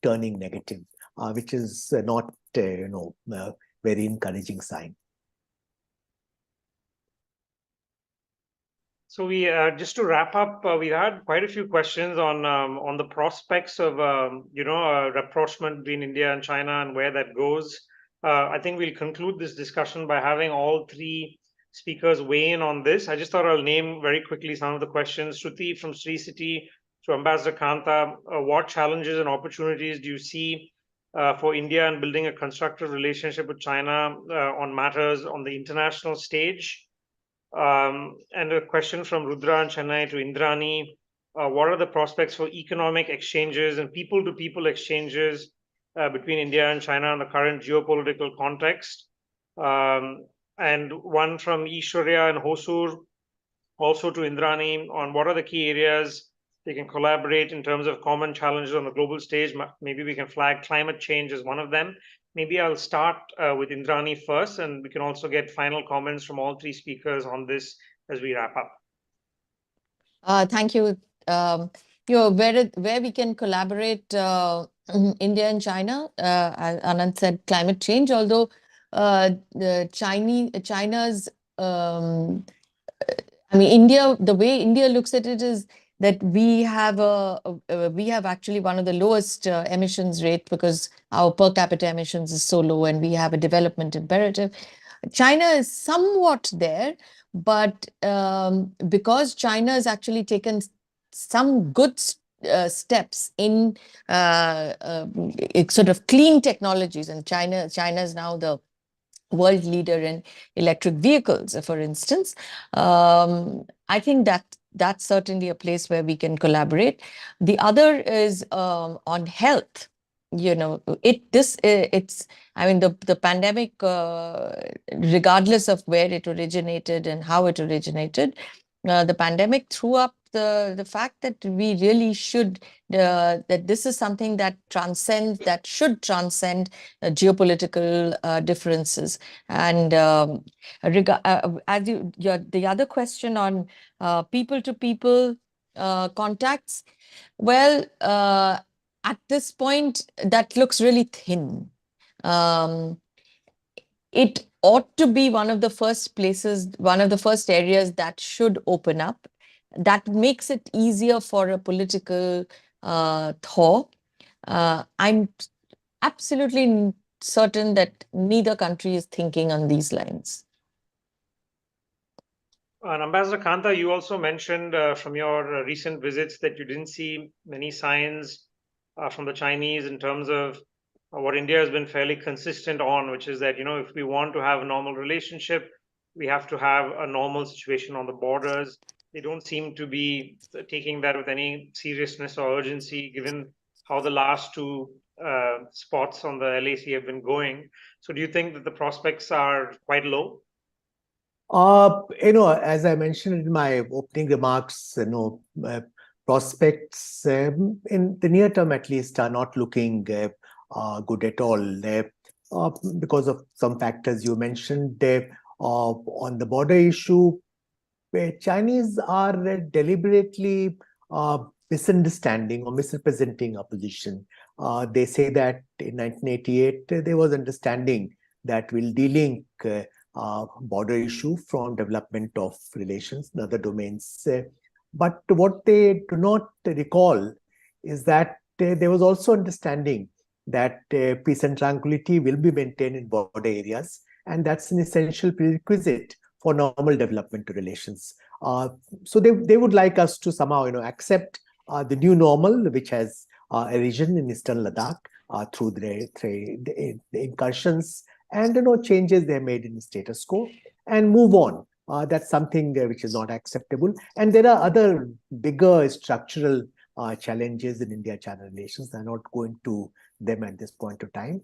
turning negative, which is not very encouraging sign. So we just to wrap up, we had quite a few questions on the prospects of rapprochement between India and China and where that goes. I think we'll conclude this discussion by having all three speakers weigh in on this. I just thought I'll name very quickly some of the questions. Shruti from Sri City to Ambassador Kantha, what challenges and opportunities do you see for India in building a constructive relationship with China on matters on the international stage? And a question from Rudra and Chennai to Indrani. What are the prospects for economic exchanges and people-to-people exchanges between India and China in the current geopolitical context? And one from Ishwarya and Hosur, also to Indrani, on what are the key areas they can collaborate in terms of common challenges on the global stage. Maybe we can flag climate change as one of them. Maybe I'll start with Indrani first, and we can also get final comments from all three speakers on this as we wrap up. Thank you. Where we can collaborate, India and China, as Ananth said, climate change, although China's, India, the way India looks at it is that we have actually one of the lowest emissions rate because our per capita emissions is so low and we have a development imperative. China is somewhat there, but because China has actually taken some good steps in sort of clean technologies, and China is now the world leader in electric vehicles, for instance. I think that's certainly a place where we can collaborate. The other is on health. The pandemic, regardless of where it originated and how it originated, the pandemic threw up the fact that we really should, that this is something that should transcend geopolitical differences. And the other question on people-to-people contacts, well, at this point, that looks really thin. It ought to be one of the first places, one of the first areas that should open up. That makes it easier for a political thaw. I'm absolutely certain that neither country is thinking on these lines. And Ambassador Kantha, you also mentioned from your recent visits that you didn't see many signs from the Chinese in terms of what India has been fairly consistent on, which is that, if we want to have a normal relationship, we have to have a normal situation on the borders. They don't seem to be taking that with any seriousness or urgency, given how the last two spots on the LAC have been going. So do you think that the prospects are quite low? As I mentioned in my opening remarks, prospects in the near term at least are not looking good at all because of some factors you mentioned. On the border issue, Chinese are deliberately misunderstanding or misrepresenting our position. They say that in 1988 there was understanding that we'll de-link border issue from development of relations in other domains. But what they do not recall is that there was also understanding that peace and tranquility will be maintained in border areas, and that's an essential prerequisite for normal development relations. So they would like us to somehow accept the new normal, which has arisen in Eastern Ladakh through the incursions and changes they made in the status quo, and move on. That's something which is not acceptable. And there are other bigger structural challenges in India-China relations. I'm not going to them at this point of time.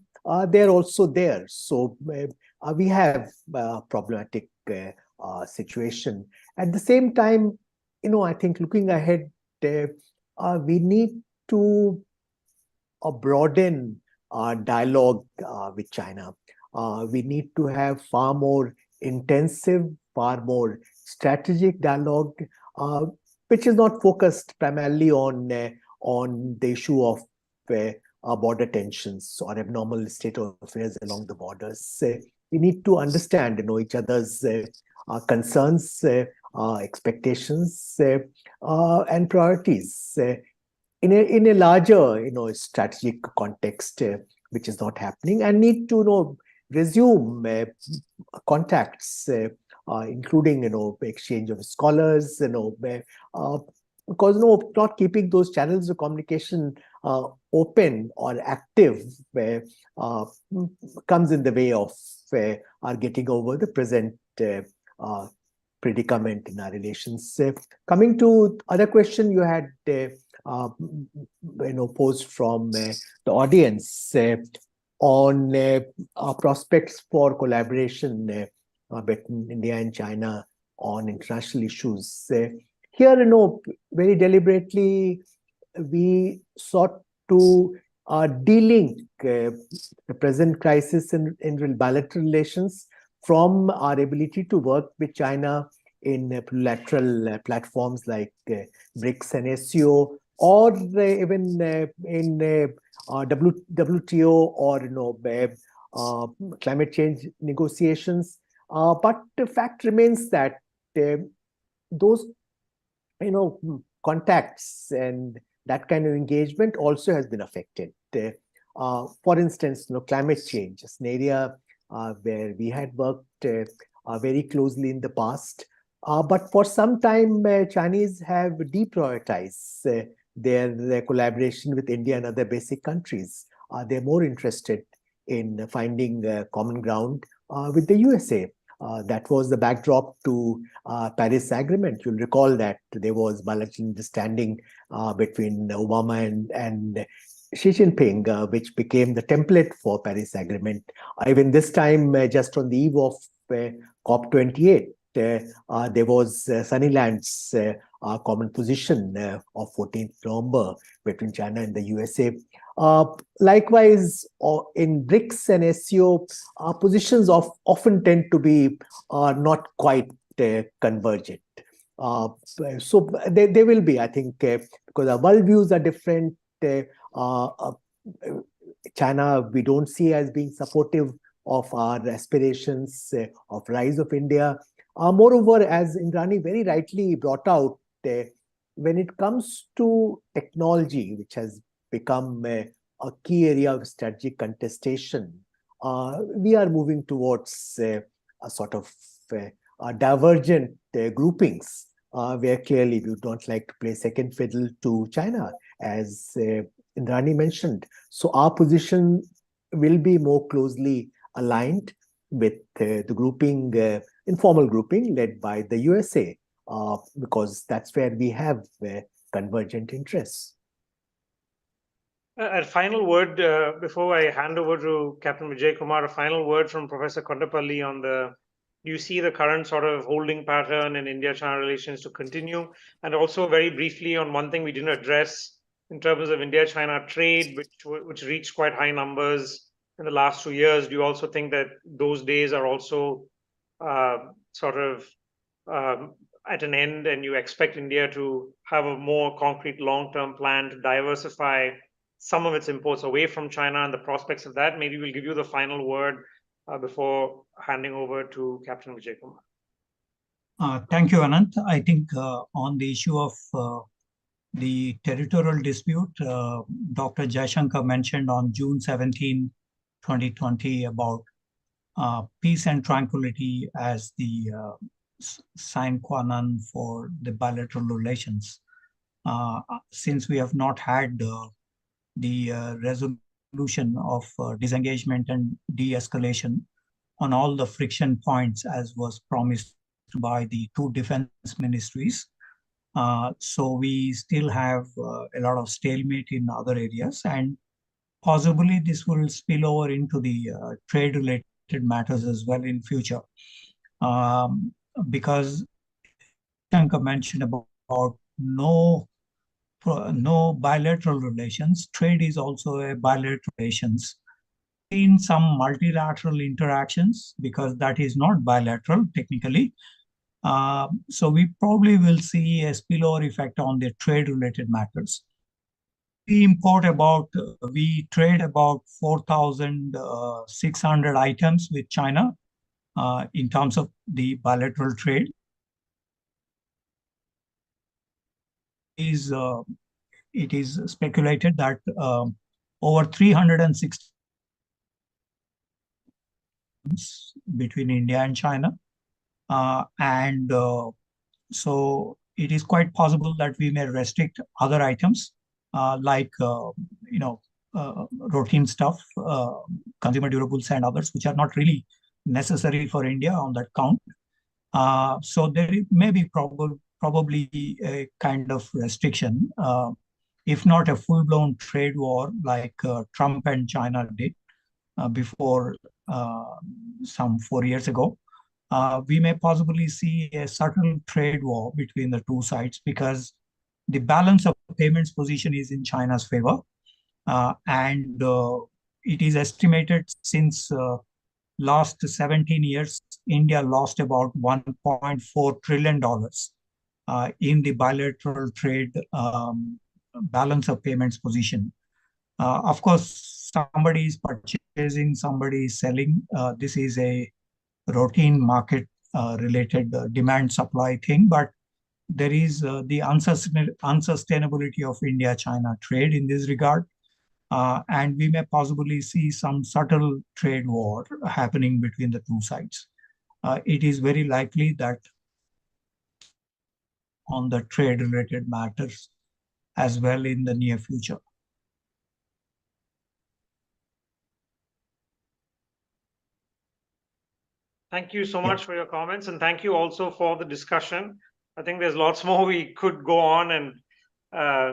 They're also there. So we have a problematic situation. At the same time, I think looking ahead, we need to broaden our dialogue with China. We need to have far more intensive, far more strategic dialogue, which is not focused primarily on the issue of border tensions or abnormal state of affairs along the borders. We need to understand, each other's concerns, expectations, and priorities in a larger, strategic context, which is not happening, and need to, resume contacts, including, exchange of scholars, because not keeping those channels of communication open or active comes in the way of our getting over the present predicament in our relations. Coming to other question you had posed from the audience on prospects for collaboration between India and China on international issues. Here, very deliberately, we sought to de-link the present crisis in bilateral relations from our ability to work with China in plurilateral platforms like BRICS and SCO, or even in WTO or climate change negotiations. But the fact remains that those contacts and that kind of engagement also has been affected. For instance, climate change is an area where we had worked very closely in the past. But for some time, Chinese have deprioritized their collaboration with India and other basic countries. They're more interested in finding common ground with the USA. That was the backdrop to Paris Agreement. You'll recall that there was bilateral understanding between Obama and Xi Jinping, which became the template for Paris Agreement. Even this time, just on the eve of COP28, there was Sunnyland's common position of 14th November between China and the USA. Likewise, in BRICS and SCO, positions often tend to be not quite convergent. So there will be, I think, because our worldviews are different. China, we don't see as being supportive of our aspirations of rise of India. Moreover, as Indrani very rightly brought out, when it comes to technology, which has become a key area of strategic contestation, we are moving towards a sort of divergent groupings, where clearly we don't like to play second fiddle to China, as Indrani mentioned. So our position will be more closely aligned with the grouping, informal grouping led by the USA, because that's where we have convergent interests. A final word before I hand over to Captain Vijay Kumar, a final word from Professor Kondapalli on do you see the current sort of holding pattern in India-China relations to continue? And also very briefly on one thing we didn't address in terms of India-China trade, which reached quite high numbers in the last 2 years. Do you also think that those days are also sort of at an end, and you expect India to have a more concrete long-term plan to diversify some of its imports away from China and the prospects of that? Maybe we'll give you the final word before handing over to Captain Vijay Kumar. Thank you, Ananth. I think on the issue of the territorial dispute, Dr. Jaishankar mentioned on June 17, 2020 about peace and tranquility as the sine qua non for the bilateral relations. Since we have not had the resolution of disengagement and de-escalation on all the friction points as was promised by the two defense ministries. So we still have a lot of stalemate in other areas, and possibly this will spill over into the trade-related matters as well in future. Because Shankar mentioned about no no bilateral relations. Trade is also a bilateral relations. In some multilateral interactions, because that is not bilateral technically. So we probably will see a spillover effect on the trade-related matters. We trade about 4,600 items with China in terms of the bilateral trade. It is speculated that over 360 between India and China. So it is quite possible that we may restrict other items like, routine stuff, consumer durables and others, which are not really necessary for India on that count. So there may be probably a kind of restriction, if not a full-blown trade war like Trump and China did before some 4 years ago. We may possibly see a subtle trade war between the two sides because the balance of payments position is in China's favor. And it is estimated since last 17 years, India lost about $1.4 trillion in the bilateral trade balance of payments position. Of course, somebody is purchasing, somebody is selling. This is a routine market related demand supply thing, but there is the unsustainability of India-China trade in this regard. And we may possibly see some subtle trade war happening between the two sides. It is very likely that on the trade related matters as well in the near future. Thank you so much for your comments, and thank you also for the discussion. I think there's lots more we could go on, and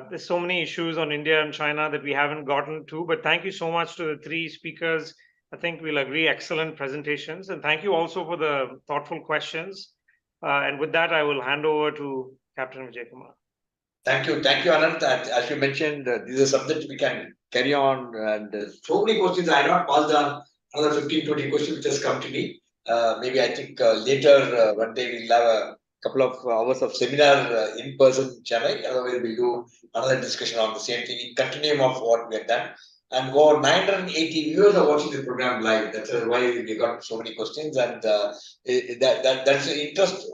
there's so many issues on India and China that we haven't gotten to, but thank you so much to the three speakers. I think we'll agree, excellent presentations, and thank you also for the thoughtful questions. And with that, I will hand over to Captain Vijay Kumar. Thank you, Ananth. As you mentioned, these are subjects we can carry on, and so many questions. I not passed on another 15-20 questions which has come to me. Maybe I think later one day we'll have a couple of hours of seminar in person in Chennai. Otherwise, we'll do another discussion on the same thing in continuum of what we have done. And over 980 viewers are watching the program live. That's why we got so many questions, and that's the interest.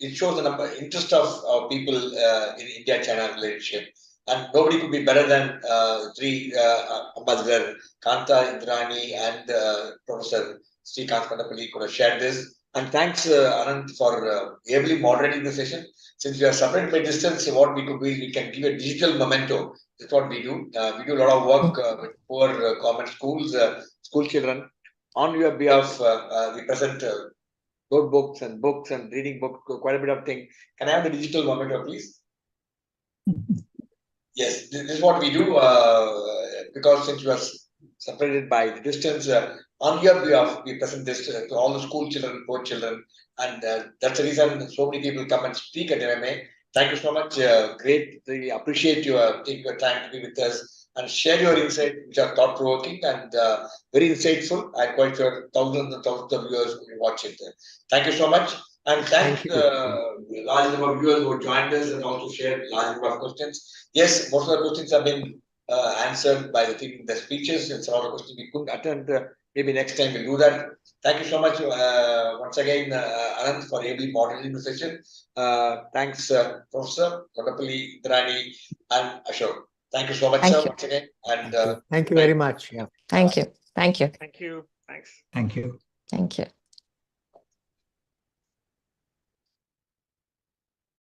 It shows the interest of people in India-China relationship. And nobody could be better than three Ambassador Kantha, Indrani, and Professor Srikanth Kondapalli could have shared this. And thanks, Ananth, for ably moderating the session. Since we are separated by distance, what we could do is we can give a digital memento. That's what we do. We do a lot of work with poor common schools, school children. On your behalf, we present notebooks and books and reading books, quite a bit of things. Can I have the digital memento, please? Yes, this is what we do because since you are separated by the distance, on your behalf, we present this to all the school children, poor children, and that's the reason so many people come and speak at MMA. Thank you so much. Great. We appreciate you taking your time to be with us and share your insights, which are thought-provoking and very insightful. I'm quite sure thousands and thousands of viewers will watch it. Thank you so much. And thank large number of viewers who joined us and also shared large number of questions. Yes, most of the questions have been answered by the speeches, and some of the questions we couldn't attend. Maybe next time we'll do that. Thank you so much once again, Ananth, for ably moderating the session. Thanks, Professor Kondapalli, Indrani, and Ashok. Thank you so much, sir, once again. And thank you very much. Yeah. Thank you. Thank you. Thank you. Thanks. Thank you. Thank you.